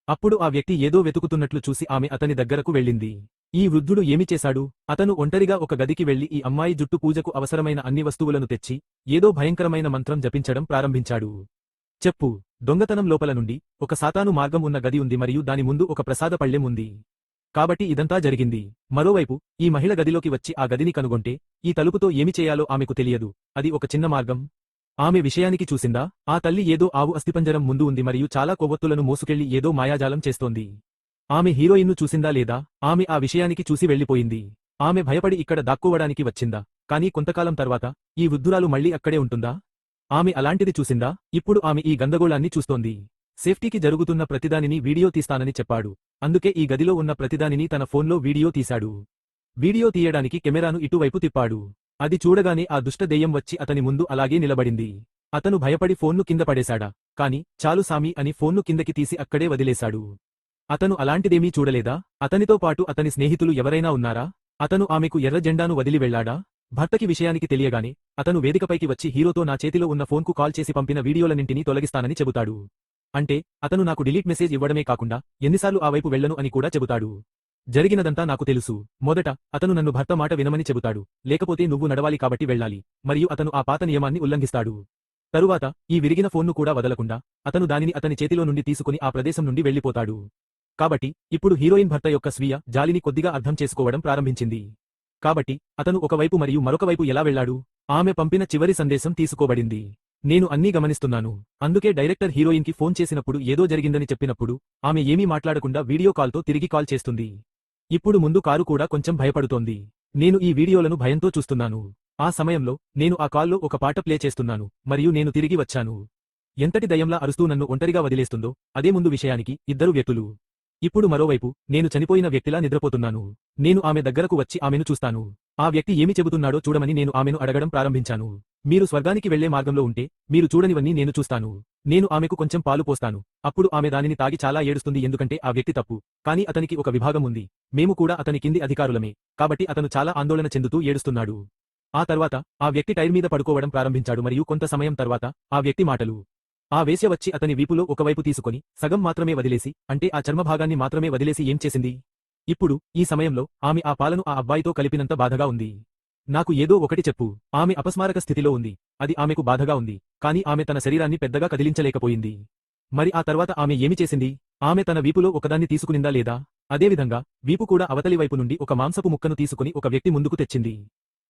అప్పుడు ఆ వ్యక్తి ఏదో వెతుకుతున్నట్లు చూసి ఆమె అతని దగ్గరకు వెళ్ళింది. ఈ వృద్ధుడు ఏమి చేశాడు? అతను ఒంటరిగా ఒక గదికి వెళ్లి ఈ అమ్మాయి జుట్టు పూజకు అవసరమైన అన్ని వస్తువులను తెచ్చి ఏదో భయంకరమైన మంత్రం జపించడం ప్రారంభించాడు. చెప్పు. దొంగతనం లోపల నుండి ఒక సాతాను మార్గం ఉన్న గది ఉంది మరియు దాని ముందు ఒక ప్రసాద పళ్ళెం ఉంది. కాబట్టి ఇదంతా జరిగింది. మరోవైపు ఈ మహిళ గదిలోకి వచ్చి ఆ గదిని కనుగొంటే ఈ తలుపుతో ఏమి చేయాలో ఆమెకు తెలియదు. అది ఒక చిన్న మార్గం. ఆమె విషయానికి చూసిందా? ఆ తల్లి ఏదో ఆవు అస్థిపంజరం ముందు ఉంది మరియు చాలా కొవ్వొత్తులను మోసుకెళ్లి ఏదో మాయాజాలం చేస్తోంది. ఆమె హీరోయిన్ను చూసిందా లేదా? ఆమె ఆ విషయానికి చూసి వెళ్లిపోయింది. ఆమె భయపడి ఇక్కడ దాక్కోవడానికి వచ్చిందా? కానీ కొంతకాలం తర్వాత ఈ వృద్ధురాలు మళ్ళీ అక్కడే ఉంటుందా? ఆమె అలాంటిది చూసిందా? ఇప్పుడు ఆమె ఈ గందగోళాన్ని చూస్తోంది. సేఫ్టీకి జరుగుతున్న ప్రతిదానిని వీడియో తీస్తానని చెప్పాడు. అందుకే ఈ గదిలో ఉన్న ప్రతిదానిని తన ఫోన్లో వీడియో తీశాడు. వీడియో తీయడానికి కెమెరాను ఇటువైపు తిప్పాడు. అది చూడగానే ఆ దుష్ట దెయ్యం వచ్చి అతని ముందు అలాగే నిలబడింది. అతను భయపడి ఫోన్ను కింద పడేశాడా? కాని చాలు సామి అని ఫోన్ను కిందకి తీసి అక్కడే వదిలేశాడు. అతను అలాంటిదేమీ చూడలేదా? అతనితో పాటు అతని స్నేహితులు ఎవరైనా ఉన్నారా? అతను ఆమెకు ఎర్ర జెండాను వదిలి వెళ్లాడా? భర్తకి విషయానికి తెలియగానే అతను వేదికపైకి వచ్చి హీరోతో నా చేతిలో ఉన్న ఫోన్కు కాల్ చేసి పంపిన వీడియోలన్నింటినీ తొలగిస్తానని చెబుతాడు. అంటే అతను నాకు డిలీట్ మెసేజ్ ఇవ్వడమే కాకుండా ఎన్నిసార్లు ఆ వైపు వెళ్ళను అని కూడా చెబుతాడు. జరిగినదంతా నాకు తెలుసు. మొదట అతను నన్ను భర్త మాట వినమని చెబుతాడు. లేకపోతే నువ్వు నడవాలి కాబట్టి వెళ్ళాలి. మరియు అతను ఆ పాత నియమాన్ని ఉల్లంఘిస్తాడు. తరువాత ఈ విరిగిన ఫోన్ను కూడా వదలకుండా అతను దానిని అతని చేతిలో నుండి తీసుకుని ఆ ప్రదేశం నుండి వెళ్ళిపోతాడు. కాబట్టి ఇప్పుడు హీరోయిన్ భర్త యొక్క స్వీయ జాలిని కొద్దిగా అర్థం చేసుకోవడం ప్రారంభించింది. కాబట్టి అతను ఒకవైపు మరియు మరొకవైపు ఎలా వెళ్లాడు? ఆమె పంపిన చివరి సందేశం తీసుకోబడింది. నేను అన్నీ గమనిస్తున్నాను. అందుకే డైరెక్టర్ హీరోయిన్కి ఫోన్ చేసినప్పుడు ఏదో జరిగిందని చెప్పినప్పుడు ఆమె ఏమీ మాట్లాడకుండా వీడియో కాల్తో తిరిగి కాల్ చేస్తుంది. ఇప్పుడు ముందు కారు కూడా కొంచెం భయపడుతోంది. నేను ఈ వీడియోలను భయంతో చూస్తున్నాను. ఆ సమయంలో నేను ఆ కాల్లో ఒక పాట ప్లే చేస్తున్నాను మరియు నేను తిరిగి వచ్చాను. ఎంతటి దయంలా అరుస్తూ నన్ను ఒంటరిగా వదిలేస్తుందో అదే ముందు విషయానికి ఇద్దరు వ్యక్తులు. ఇప్పుడు మరోవైపు నేను చనిపోయిన వ్యక్తిలా నిద్రపోతున్నాను. నేను ఆమె దగ్గరకు వచ్చి ఆమెను చూస్తాను. ఆ వ్యక్తి ఏమి చెబుతున్నాడో చూడమని నేను ఆమెను అడగడం ప్రారంభించాను. మీరు స్వర్గానికి వెళ్లే మార్గంలో ఉంటే మీరు చూడనివన్నీ నేను చూస్తాను. నేను ఆమెకు కొంచెం పాలు పోస్తాను. అప్పుడు ఆమె దానిని తాగి చాలా ఏడుస్తుంది ఎందుకంటే ఆ వ్యక్తి తప్పు. కానీ అతనికి ఒక విభాగం ఉంది. మేము కూడా అతని కింది అధికారులమే. కాబట్టి అతను చాలా ఆందోళన చెందుతూ ఏడుస్తున్నాడు. ఆ తర్వాత ఆ వ్యక్తి టైర్ మీద పడుకోవడం ప్రారంభించాడు మరియు కొంత సమయం తర్వాత ఆ వ్యక్తి మాటలు. ఆ వేశ్య వచ్చి అతని వీపులో ఒకవైపు తీసుకొని సగం మాత్రమే వదిలేసి అంటే ఆ చర్మభాగాన్ని మాత్రమే వదిలేసి ఏం చేసింది? ఇప్పుడు ఈ సమయంలో ఆమె ఆ పాలను ఆ అబ్బాయితో కలిపినంత బాధగా ఉంది. నాకు ఏదో ఒకటి చెప్పు. ఆమె అపస్మారక స్థితిలో ఉంది. అది ఆమెకు బాధగా ఉంది. కానీ ఆమె తన శరీరాన్ని పెద్దగా కదిలించలేకపోయింది. మరి ఆ తర్వాత ఆమె ఏమి చేసింది? ఆమె తన వీపులో ఒకదాన్ని తీసుకునిందా లేదా? అదేవిధంగా వీపు కూడా అవతలి వైపు నుండి ఒక మాంసపు ముక్కను తీసుకుని ఒక వ్యక్తి ముందుకు తెచ్చింది.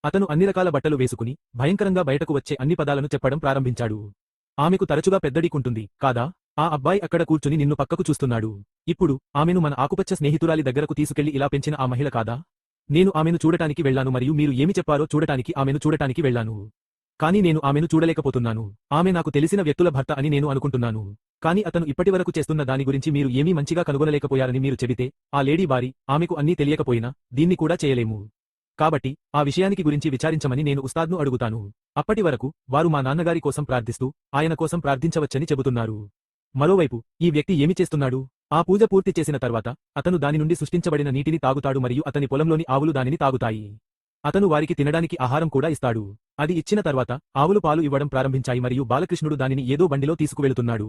అతను అన్ని రకాల బట్టలు వేసుకుని భయంకరంగా బయటకు వచ్చే అన్ని పదాలను చెప్పడం ప్రారంభించాడు. ఆమెకు తరచుగా పెద్దడికుంటుంది కాదా? ఆ అబ్బాయి అక్కడ కూర్చుని నిన్ను పక్కకు చూస్తున్నాడు. ఇప్పుడు ఆమెను మన ఆకుపచ్చ స్నేహితురాలి దగ్గరకు తీసుకెళ్లి ఇలా పెంచిన ఆ మహిళ కాదా? నేను ఆమెను చూడటానికి వెళ్లాను మరియు మీరు ఏమి చెప్పారో చూడటానికి ఆమెను చూడటానికి వెళ్లాను. కానీ నేను ఆమెను చూడలేకపోతున్నాను. ఆమె నాకు తెలిసిన వ్యక్తుల భర్త అని నేను అనుకుంటున్నాను. కానీ అతను ఇప్పటివరకు చేస్తున్న దాని గురించి మీరు ఏమీ మంచిగా కనుగొనలేకపోయారని మీరు చెబితే ఆ లేడీ బారి ఆమెకు అన్నీ తెలియకపోయినా దీన్ని కూడా చేయలేము. కాబట్టి ఆ విషయానికి గురించి విచారించమని నేను ఉస్తాద్ను అడుగుతాను. అప్పటి వరకు వారు మా నాన్నగారి కోసం ప్రార్థిస్తూ ఆయన కోసం ప్రార్థించవచ్చని చెబుతున్నారు. మరోవైపు ఈ వ్యక్తి ఏమి చేస్తున్నాడు? ఆ పూజ పూర్తి చేసిన తర్వాత అతను దాని నుండి సృష్టించబడిన నీటిని తాగుతాడు మరియు అతని పొలంలోని ఆవులు దానిని తాగుతాయి. అతను వారికి తినడానికి ఆహారం కూడా ఇస్తాడు. అది ఇచ్చిన తర్వాత ఆవులు పాలు ఇవ్వడం ప్రారంభించాయి మరియు బాలకృష్ణుడు దానిని ఏదో బండిలో తీసుకువెళుతున్నాడు.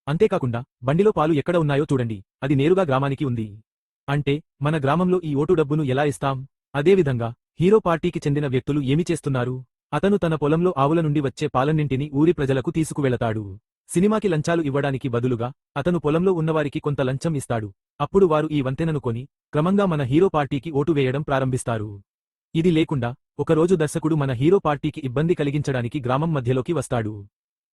అంతేకాకుండా బండిలో పాలు ఎక్కడ ఉన్నాయో చూడండి, అది నేరుగా గ్రామానికి ఉంది. అంటే మన గ్రామంలో ఈ ఓటు డబ్బును ఎలా ఇస్తాం? అదేవిధంగా హీరో పార్టీకి చెందిన వ్యక్తులు ఏమి చేస్తున్నారు? అతను తన పొలంలో ఆవుల నుండి వచ్చే పాలన్నింటినీ ఊరి ప్రజలకు తీసుకువెళతాడు. సినిమాకి లంచాలు ఇవ్వడానికి బదులుగా అతను పొలంలో ఉన్నవారికి కొంత లంచం ఇస్తాడు. అప్పుడు వారు ఈ వంతెనను కొని క్రమంగా మన హీరో పార్టీకి ఓటు వేయడం ప్రారంభిస్తారు. ఇది లేకుండా ఒకరోజు దర్శకుడు మన హీరో పార్టీకి ఇబ్బంది కలిగించడానికి గ్రామం మధ్యలోకి వస్తాడు.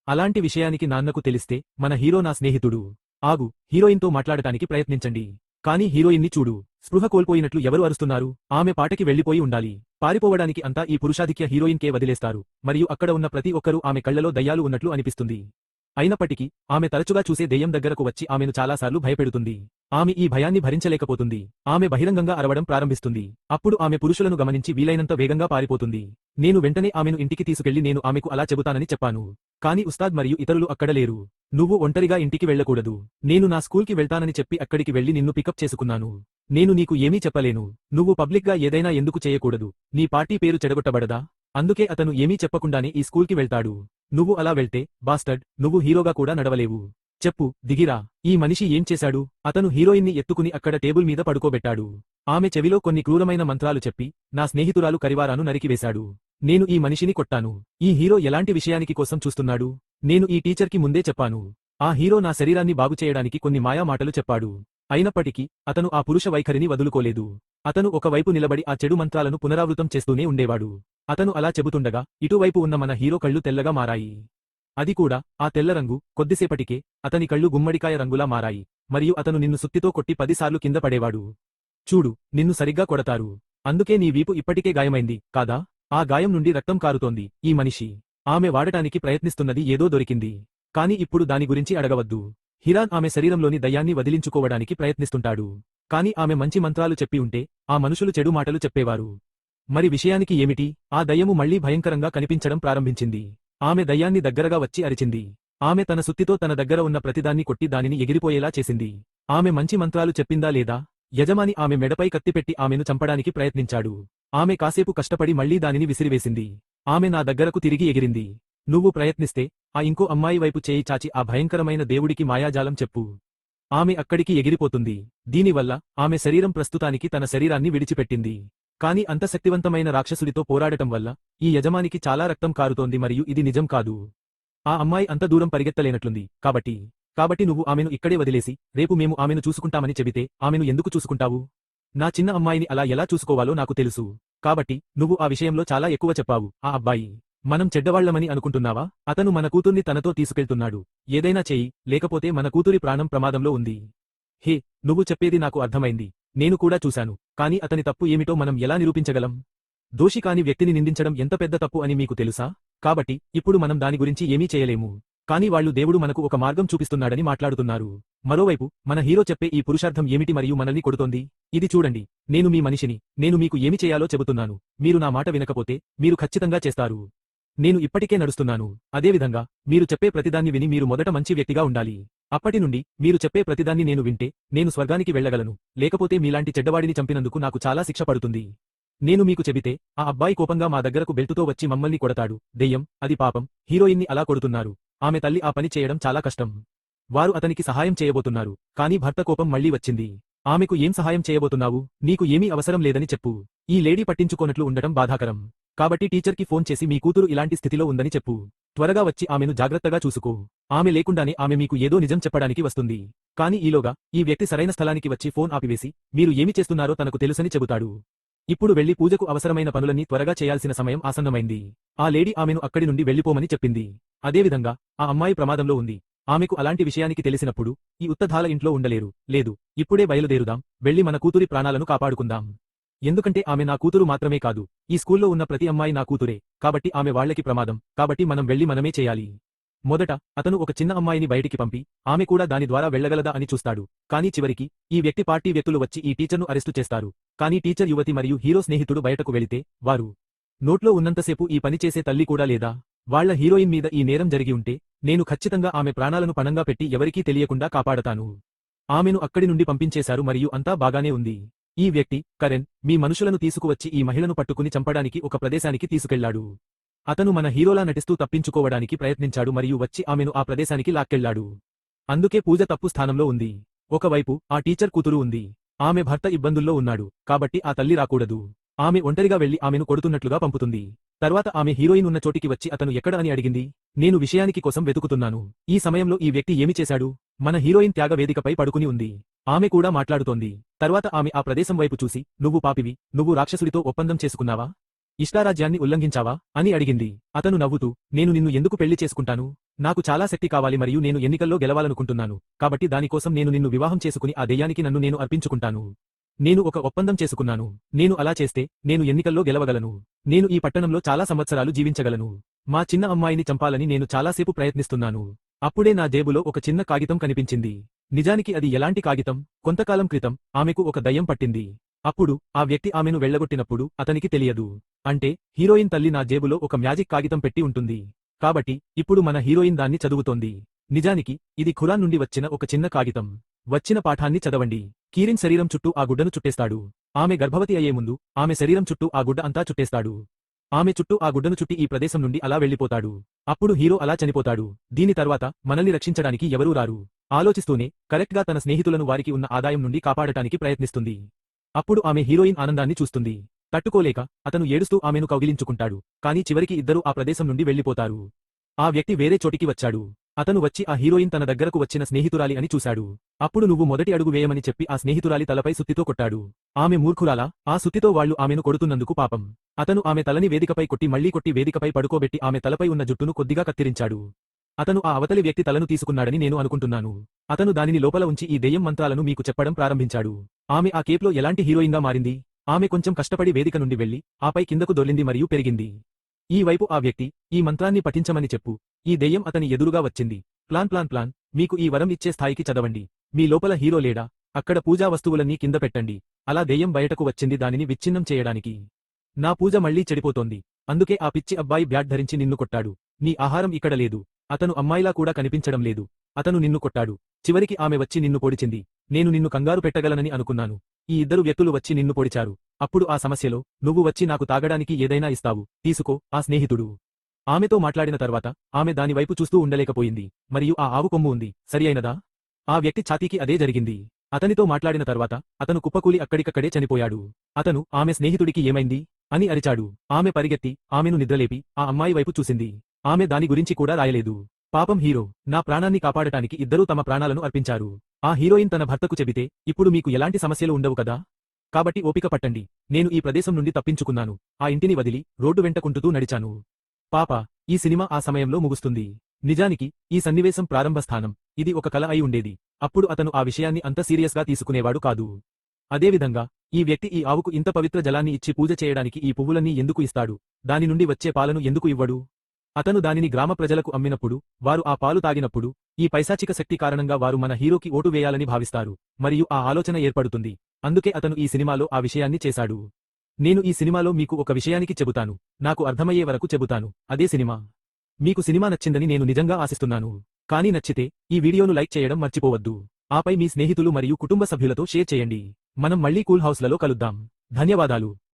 అలాంటి విషయానికి నాన్నకు తెలిస్తే మన హీరో నా స్నేహితుడు. ఆగు, హీరోయిన్తో మాట్లాడటానికి ప్రయత్నించండి. కానీ హీరోయిన్ని చూడు. స్పృహ కోల్పోయినట్లు ఎవరు అరుస్తున్నారు? ఆమె పాటకి వెళ్లిపోయి ఉండాలి. పారిపోవడానికి అంతా ఈ పురుషాధిక్య హీరోయిన్కే వదిలేస్తారు మరియు అక్కడ ఉన్న ప్రతి ఒక్కరూ ఆమె కళ్లలో దయ్యాలు ఉన్నట్లు అనిపిస్తుంది. అయినప్పటికీ ఆమె తరచుగా చూసే దెయ్యం దగ్గరకు వచ్చి ఆమెను చాలాసార్లు భయపెడుతుంది. ఆమె ఈ భయాన్ని భరించలేకపోతుంది. ఆమె బహిరంగంగా అరవడం ప్రారంభిస్తుంది. అప్పుడు ఆమె పురుషులను గమనించి వీలైనంత వేగంగా పారిపోతుంది. నేను వెంటనే ఆమెను ఇంటికి తీసుకెళ్లి నేను ఆమెకు అలా చెబుతానని చెప్పాను. కాని ఉస్తాద్ మరియు ఇతరులు అక్కడ లేరు. నువ్వు ఒంటరిగా ఇంటికి వెళ్లకూడదు. నేను నా స్కూల్కి వెళ్తానని చెప్పి అక్కడికి వెళ్లి నిన్ను పికప్ చేసుకున్నాను. నేను నీకు ఏమీ చెప్పలేను. నువ్వు పబ్లిక్గా ఏదైనా ఎందుకు చేయకూడదు? నీ పార్టీ పేరు చెడగొట్టబడదా? అందుకే అతను ఏమీ చెప్పకుండానే ఈ స్కూల్కి వెళ్తాడు. నువ్వు అలా వెళ్తే బాస్టర్డ్, నువ్వు హీరోగా కూడా నడవలేవు. చెప్పు, దిగిరా. ఈ మనిషి ఏం చేశాడు? అతను హీరోయిన్ని ఎత్తుకుని అక్కడ టేబుల్ మీద పడుకోబెట్టాడు. ఆమె చెవిలో కొన్ని క్రూరమైన మంత్రాలు చెప్పి నా స్నేహితురాలు కరివారాను నరికివేశాడు. నేను ఈ మనిషిని కొట్టాను. ఈ హీరో ఎలాంటి విషయానికి కోసం చూస్తున్నాడు? నేను ఈ టీచర్కి ముందే చెప్పాను. ఆ హీరో నా శరీరాన్ని బాగుచేయడానికి కొన్ని మాయా మాటలు చెప్పాడు. అయినప్పటికీ అతను ఆ పురుష వైఖరిని వదులుకోలేదు. అతను ఒకవైపు నిలబడి ఆ చెడు మంత్రాలను పునరావృతం చేస్తూనే ఉండేవాడు. అతను అలా చెబుతుండగా ఇటువైపు ఉన్న మన హీరో కళ్ళు తెల్లగా మారాయి. అది కూడా ఆ తెల్ల రంగు కొద్దిసేపటికే అతని కళ్ళు గుమ్మడికాయ రంగులా మారాయి. మరియు అతను నిన్ను సుత్తితో కొట్టి 10 సార్లు కింద పడేవాడు. చూడు, నిన్ను సరిగ్గా కొడతారు. అందుకే నీ వీపు ఇప్పటికే గాయమైంది, కాదా? ఆ గాయం నుండి రక్తం కారుతోంది. ఈ మనిషి ఆమె వాడటానికి ప్రయత్నిస్తున్నది ఏదో దొరికింది. కాని ఇప్పుడు దాని గురించి అడగవద్దు. హిరాన్ ఆమె శరీరంలోని దయ్యాన్ని వదిలించుకోవడానికి ప్రయత్నిస్తుంటాడు. కాని ఆమె మంచి మంత్రాలు చెప్పి ఉంటే ఆ మనుషులు చెడు మాటలు చెప్పేవారు. మరి విషయానికి ఏమిటి? ఆ దయ్యము మళ్లీ భయంకరంగా కనిపించడం ప్రారంభించింది. ఆమె దయ్యాన్ని దగ్గరగా వచ్చి అరిచింది. ఆమె తన సుత్తితో తన దగ్గర ఉన్న ప్రతిదాన్ని కొట్టి దానిని ఎగిరిపోయేలా చేసింది. ఆమె మంచి మంత్రాలు చెప్పిందా లేదా? యజమాని ఆమె మెడపై కత్తిపెట్టి ఆమెను చంపడానికి ప్రయత్నించాడు. ఆమె కాసేపు కష్టపడి మళ్లీ దానిని విసిరివేసింది. ఆమె నా దగ్గరకు తిరిగి ఎగిరింది. నువ్వు ప్రయత్నిస్తే ఆ ఇంకో అమ్మాయి వైపు చేయి చాచి ఆ భయంకరమైన దేవుడికి మాయాజాలం చెప్పు. ఆమె అక్కడికి ఎగిరిపోతుంది. దీనివల్ల ఆమె శరీరం ప్రస్తుతానికి తన శరీరాన్ని విడిచిపెట్టింది. కాని అంత శక్తివంతమైన రాక్షసుడితో పోరాడటం వల్ల ఈ యజమానికి చాలా రక్తం కారుతోంది మరియు ఇది నిజం కాదు. ఆ అమ్మాయి అంత దూరం పరిగెత్తలేనట్లుంది. కాబట్టి నువ్వు ఆమెను ఇక్కడే వదిలేసి రేపు మేము ఆమెను చూసుకుంటామని చెబితే ఆమెను ఎందుకు చూసుకుంటావు? నా చిన్న అమ్మాయిని అలా ఎలా చూసుకోవాలో నాకు తెలుసు. కాబట్టి నువ్వు ఆ విషయంలో చాలా ఎక్కువ చెప్పావు. ఆ అబ్బాయి మనం చెడ్డవాళ్లమని అనుకుంటున్నావా? అతను మన కూతుర్ని తనతో తీసుకెళ్తున్నాడు. ఏదైనా చేయి, లేకపోతే మన కూతురి ప్రాణం ప్రమాదంలో ఉంది. హే, నువ్వు చెప్పేది నాకు అర్థమైంది. నేను కూడా చూశాను. కాని అతని తప్పు ఏమిటో మనం ఎలా నిరూపించగలం? దోషి కాని వ్యక్తిని నిందించడం ఎంత పెద్ద తప్పు అని మీకు తెలుసా? కాబట్టి ఇప్పుడు మనం దాని గురించి ఏమీ చేయలేము. కాని వాళ్ళు దేవుడు మనకు ఒక మార్గం చూపిస్తున్నాడని మాట్లాడుతున్నారు. మరోవైపు మన హీరో చెప్పే ఈ పురుషార్థం ఏమిటి మరియు మనల్ని కొడుతోంది? ఇది చూడండి, నేను మీ మనిషిని. నేను మీకు ఏమి చేయాలో చెబుతున్నాను. మీరు నా మాట వినకపోతే మీరు ఖచ్చితంగా చేస్తారు. నేను ఇప్పటికే నడుస్తున్నాను. అదేవిధంగా మీరు చెప్పే ప్రతిదాన్ని విని మీరు మొదట మంచి వ్యక్తిగా ఉండాలి. అప్పటి నుండి మీరు చెప్పే ప్రతిదాన్ని నేను వింటే నేను స్వర్గానికి వెళ్ళగలను. లేకపోతే మీలాంటి చెడ్డవాడిని చంపినందుకు నాకు చాలా శిక్ష పడుతుంది. నేను మీకు చెబితే ఆ అబ్బాయి కోపంగా మా దగ్గరకు బెల్టుతో వచ్చి మమ్మల్ని కొడతాడు. దెయ్యం, అది పాపం. హీరోయిన్ని అలా కొడుతున్నారు. ఆమె తల్లి ఆ పని చేయడం చాలా కష్టం. వారు అతనికి సహాయం చేయబోతున్నారు. కాని భర్త కోపం మళ్లీ వచ్చింది. ఆమెకు ఏం సహాయం చేయబోతున్నావు? నీకు ఏమీ అవసరం లేదని చెప్పు. ఈ లేడీ పట్టించుకోనట్లు ఉండటం బాధాకరం. కాబట్టి టీచర్కి ఫోన్ చేసి మీ కూతురు ఇలాంటి స్థితిలో ఉందని చెప్పు. త్వరగా వచ్చి ఆమెను జాగ్రత్తగా చూసుకో. ఆమె లేకుండానే ఆమె మీకు ఏదో నిజం చెప్పడానికి వస్తుంది. కాని ఈలోగా ఈ వ్యక్తి సరైన స్థలానికి వచ్చి ఫోన్ ఆపివేసి మీరు ఏమి చేస్తున్నారో తనకు తెలుసని చెబుతాడు. ఇప్పుడు వెళ్లి పూజకు అవసరమైన పనులన్నీ త్వరగా చేయాల్సిన సమయం ఆసన్నమైంది. ఆ లేడీ ఆమెను అక్కడి నుండి వెళ్లిపోమని చెప్పింది. అదేవిధంగా ఆ అమ్మాయి ప్రమాదంలో ఉంది. ఆమెకు అలాంటి విషయానికి తెలిసినప్పుడు ఈ ఉత్తధాల ఇంట్లో ఉండలేరు. లేదు, ఇప్పుడే బయలుదేరుదాం. వెళ్లి మన కూతురి ప్రాణాలను కాపాడుకుందాం. ఎందుకంటే ఆమె నా కూతురు మాత్రమే కాదు. ఈ స్కూల్లో ఉన్న ప్రతి అమ్మాయి నా కూతురే. కాబట్టి ఆమె వాళ్లకి ప్రమాదం. కాబట్టి మనం వెళ్లి మనమే చేయాలి. మొదట అతను ఒక చిన్న అమ్మాయిని బయటికి పంపి ఆమె కూడా దాని ద్వారా వెళ్లగలదా అని చూస్తాడు. కానీ చివరికి ఈ వ్యక్తి పార్టీ వ్యక్తులు వచ్చి ఈ టీచర్ను అరెస్టు చేస్తారు. కానీ టీచర్ యువతి మరియు హీరో స్నేహితుడు బయటకు వెళితే వారు నోట్లో ఉన్నంతసేపు ఈ పని చేసే తల్లి కూడా లేదా? వాళ్ల హీరోయిన్ మీద ఈ నేరం జరిగి ఉంటే నేను ఖచ్చితంగా ఆమె ప్రాణాలను పణంగా పెట్టి ఎవరికీ తెలియకుండా కాపాడతాను. ఆమెను అక్కడి నుండి పంపించేశారు మరియు అంతా బాగానే ఉంది. ఈ వ్యక్తి కరెన్ మీ మనుషులను తీసుకువచ్చి ఈ మహిళను పట్టుకుని చంపడానికి ఒక ప్రదేశానికి తీసుకెళ్లాడు. అతను మన హీరోలా నటిస్తూ తప్పించుకోవడానికి ప్రయత్నించాడు మరియు వచ్చి ఆమెను ఆ ప్రదేశానికి లాక్కెళ్లాడు. అందుకే పూజ తప్పు స్థానంలో ఉంది. ఒకవైపు ఆ టీచర్ కూతురు ఉంది. ఆమె భర్త ఇబ్బందుల్లో ఉన్నాడు. కాబట్టి ఆ తల్లి రాకూడదు. ఆమె ఒంటరిగా వెళ్లి ఆమెను కొడుతున్నట్లుగా పంపుతుంది. తర్వాత ఆమె హీరోయిన్ ఉన్న చోటికి వచ్చి అతను ఎక్కడ అని అడిగింది. నేను విషయానికి కోసం వెతుకుతున్నాను. ఈ సమయంలో ఈ వ్యక్తి ఏమి చేశాడు? మన హీరోయిన్ త్యాగ వేదికపై పడుకుని ఉంది. ఆమె కూడా మాట్లాడుతోంది. తర్వాత ఆమె ఆ ప్రదేశం వైపు చూసి నువ్వు పాపివి, నువ్వు రాక్షసుడితో ఒప్పందం చేసుకున్నావా? ఇష్టారాజ్యాన్ని ఉల్లంఘించావా అని అడిగింది. అతను నవ్వుతూ నేను నిన్ను ఎందుకు పెళ్లి చేసుకుంటాను? నాకు చాలా శక్తి కావాలి మరియు నేను ఎన్నికల్లో గెలవాలనుకుంటున్నాను. కాబట్టి దానికోసం నేను నిన్ను వివాహం చేసుకుని ఆ దెయ్యానికి నన్ను నేను అర్పించుకుంటాను. నేను ఒక ఒప్పందం చేసుకున్నాను. నేను అలా చేస్తే నేను ఎన్నికల్లో గెలవగలను. నేను ఈ పట్టణంలో చాలా సంవత్సరాలు జీవించగలను. మా చిన్న అమ్మాయిని చంపాలని నేను చాలాసేపు ప్రయత్నిస్తున్నాను. అప్పుడే నా జేబులో ఒక చిన్న కాగితం కనిపించింది. నిజానికి అది ఎలాంటి కాగితం? కొంతకాలం క్రితం ఆమెకు ఒక దయ్యం పట్టింది. అప్పుడు ఆ వ్యక్తి ఆమెను వెళ్లగొట్టినప్పుడు అతనికి తెలియదు. అంటే హీరోయిన్ తల్లి నా జేబులో ఒక మ్యాజిక్ కాగితం పెట్టి ఉంటుంది. కాబట్టి ఇప్పుడు మన హీరోయిన్ దాన్ని చదువుతోంది. నిజానికి ఇది ఖురాన్ నుండి వచ్చిన ఒక చిన్న కాగితం. వచ్చిన పాఠాన్ని చదవండి. కీరిన్ శరీరం చుట్టూ ఆ గుడ్డను చుట్టేస్తాడు. ఆమె గర్భవతి అయ్యే ముందు ఆమె శరీరం చుట్టూ ఆ గుడ్డ అంతా చుట్టేస్తాడు. ఆమె చుట్టూ ఆ గుడ్డను చుట్టి ఈ ప్రదేశం నుండి అలా వెళ్లిపోతాడు. అప్పుడు హీరో అలా చనిపోతాడు. దీని తర్వాత మనల్ని రక్షించడానికి ఎవరూ రారు. ఆలోచిస్తూనే కరెక్ట్గా తన స్నేహితులను వారికి ఉన్న ఆదాయం నుండి కాపాడటానికి ప్రయత్నిస్తుంది. అప్పుడు ఆమె హీరోయిన్ ఆనందాన్ని చూస్తుంది. తట్టుకోలేక అతను ఏడుస్తూ ఆమెను కౌగిలించుకుంటాడు. కానీ చివరికి ఇద్దరూ ఆ ప్రదేశం నుండి వెళ్లిపోతారు. ఆ వ్యక్తి వేరే చోటికి వచ్చాడు. అతను వచ్చి ఆ హీరోయిన్ తన దగ్గరకు వచ్చిన స్నేహితురాలి అని చూశాడు. అప్పుడు నువ్వు మొదటి అడుగు వేయమని చెప్పి ఆ స్నేహితురాలి తలపై సుత్తితో కొట్టాడు. ఆమె మూర్ఖురాలా, ఆ సుత్తితో వాళ్లు ఆమెను కొడుతున్నందుకు పాపం. అతను ఆమె తలని వేదికపై కొట్టి మళ్లీ కొట్టి వేదికపై పడుకోబెట్టి ఆమె తలపై ఉన్న జుట్టును కొద్దిగా కత్తిరించాడు. అతను ఆ అవతలి వ్యక్తి తలను తీసుకున్నాడని నేను అనుకుంటున్నాను. అతను దానిని లోపల ఉంచి ఈ దెయ్యం మంత్రాలను మీకు చెప్పడం ప్రారంభించాడు. ఆమె ఆ కేప్లో ఎలాంటి హీరోయిన్గా మారింది? ఆమె కొంచెం కష్టపడి వేదిక నుండి వెళ్లి ఆపై కిందకు దొర్లింది మరియు పెరిగింది. ఈ వైపు ఆ వ్యక్తి, ఈ మంత్రాన్ని పఠించమని చెప్పు. ఈ దెయ్యం అతని ఎదురుగా వచ్చింది. ప్లాన్, మీకు ఈ వరం ఇచ్చే స్థాయికి చదవండి. మీ లోపల హీరో లేడా? అక్కడ పూజా వస్తువులన్నీ కింద పెట్టండి. అలా దెయ్యం బయటకు వచ్చింది దానిని విచ్ఛిన్నం చేయడానికి. నా పూజ మళ్లీ చెడిపోతోంది. అందుకే ఆ పిచ్చి అబ్బాయి బ్యాట్ ధరించి నిన్ను కొట్టాడు. నీ ఆహారం ఇక్కడ లేదు. అతను అమ్మాయిలా కూడా కనిపించడం లేదు. అతను నిన్ను కొట్టాడు. చివరికి ఆమె వచ్చి నిన్ను పొడిచింది. నేను నిన్ను కంగారు పెట్టగలనని అనుకున్నాను. ఈ ఇద్దరు వ్యక్తులు వచ్చి నిన్ను పొడిచారు. అప్పుడు ఆ సమస్యలో నువ్వు వచ్చి నాకు తాగడానికి ఏదైనా ఇస్తావు, తీసుకో. ఆ స్నేహితుడు ఆమెతో మాట్లాడిన తర్వాత ఆమె దానివైపు చూస్తూ ఉండలేకపోయింది. మరియు ఆ ఆవు కొమ్ము ఉంది, సరి అయినదా? ఆ వ్యక్తి ఛాతీకి అదే జరిగింది. అతనితో మాట్లాడిన తర్వాత అతను కుప్పకూలి అక్కడికక్కడే చనిపోయాడు. అతను ఆమె స్నేహితుడికి ఏమైంది అని అరిచాడు. ఆమె పరిగెత్తి ఆమెను నిద్రలేపి ఆ అమ్మాయి వైపు చూసింది. ఆమె దాని గురించి కూడా రాయలేదు. పాపం హీరో, నా ప్రాణాన్ని కాపాడటానికి ఇద్దరూ తమ ప్రాణాలను అర్పించారు. ఆ హీరోయిన్ తన భర్తకు చెబితే ఇప్పుడు మీకు ఎలాంటి సమస్యలు ఉండవు కదా. కాబట్టి ఓపిక పట్టండి. నేను ఈ ప్రదేశం నుండి తప్పించుకున్నాను. ఆ ఇంటిని వదిలి రోడ్డు వెంట కుంటుతూ నడిచాను. పాప, ఈ సినిమా ఆ సమయంలో ముగుస్తుంది. నిజానికి ఈ సన్నివేశం ప్రారంభ స్థానం. ఇది ఒక కల అయి ఉండేది. అప్పుడు అతను ఆ విషయాన్ని అంత సీరియస్గా తీసుకునేవాడు కాదు. అదేవిధంగా ఈ వ్యక్తి ఈ ఆవుకు ఇంత పవిత్ర జలాన్ని ఇచ్చి పూజ చేయడానికి ఈ పువ్వులన్నీ ఎందుకు ఇస్తాడు? దాని నుండి వచ్చే పాలను ఎందుకు ఇవ్వడు? అతను దానిని గ్రామ ప్రజలకు అమ్మినప్పుడు, వారు ఆ పాలు తాగినప్పుడు, ఈ పైశాచిక శక్తి కారణంగా వారు మన హీరోకి ఓటు వేయాలని భావిస్తారు. మరియు ఆ ఆలోచన ఏర్పడుతుంది. అందుకే అతను ఈ సినిమాలో ఆ విషయాన్ని చేశాడు. నేను ఈ సినిమాలో మీకు ఒక విషయానికి చెబుతాను. నాకు అర్థమయ్యే వరకు చెబుతాను. అదే సినిమా. మీకు సినిమా నచ్చిందని నేను నిజంగా ఆశిస్తున్నాను. కానీ నచ్చితే ఈ వీడియోను లైక్ చేయడం మర్చిపోవద్దు. ఆపై మీ స్నేహితులు మరియు కుటుంబ సభ్యులతో షేర్ చేయండి. మనం మళ్ళీ కూల్ హౌస్లలో కలుద్దాం. ధన్యవాదాలు.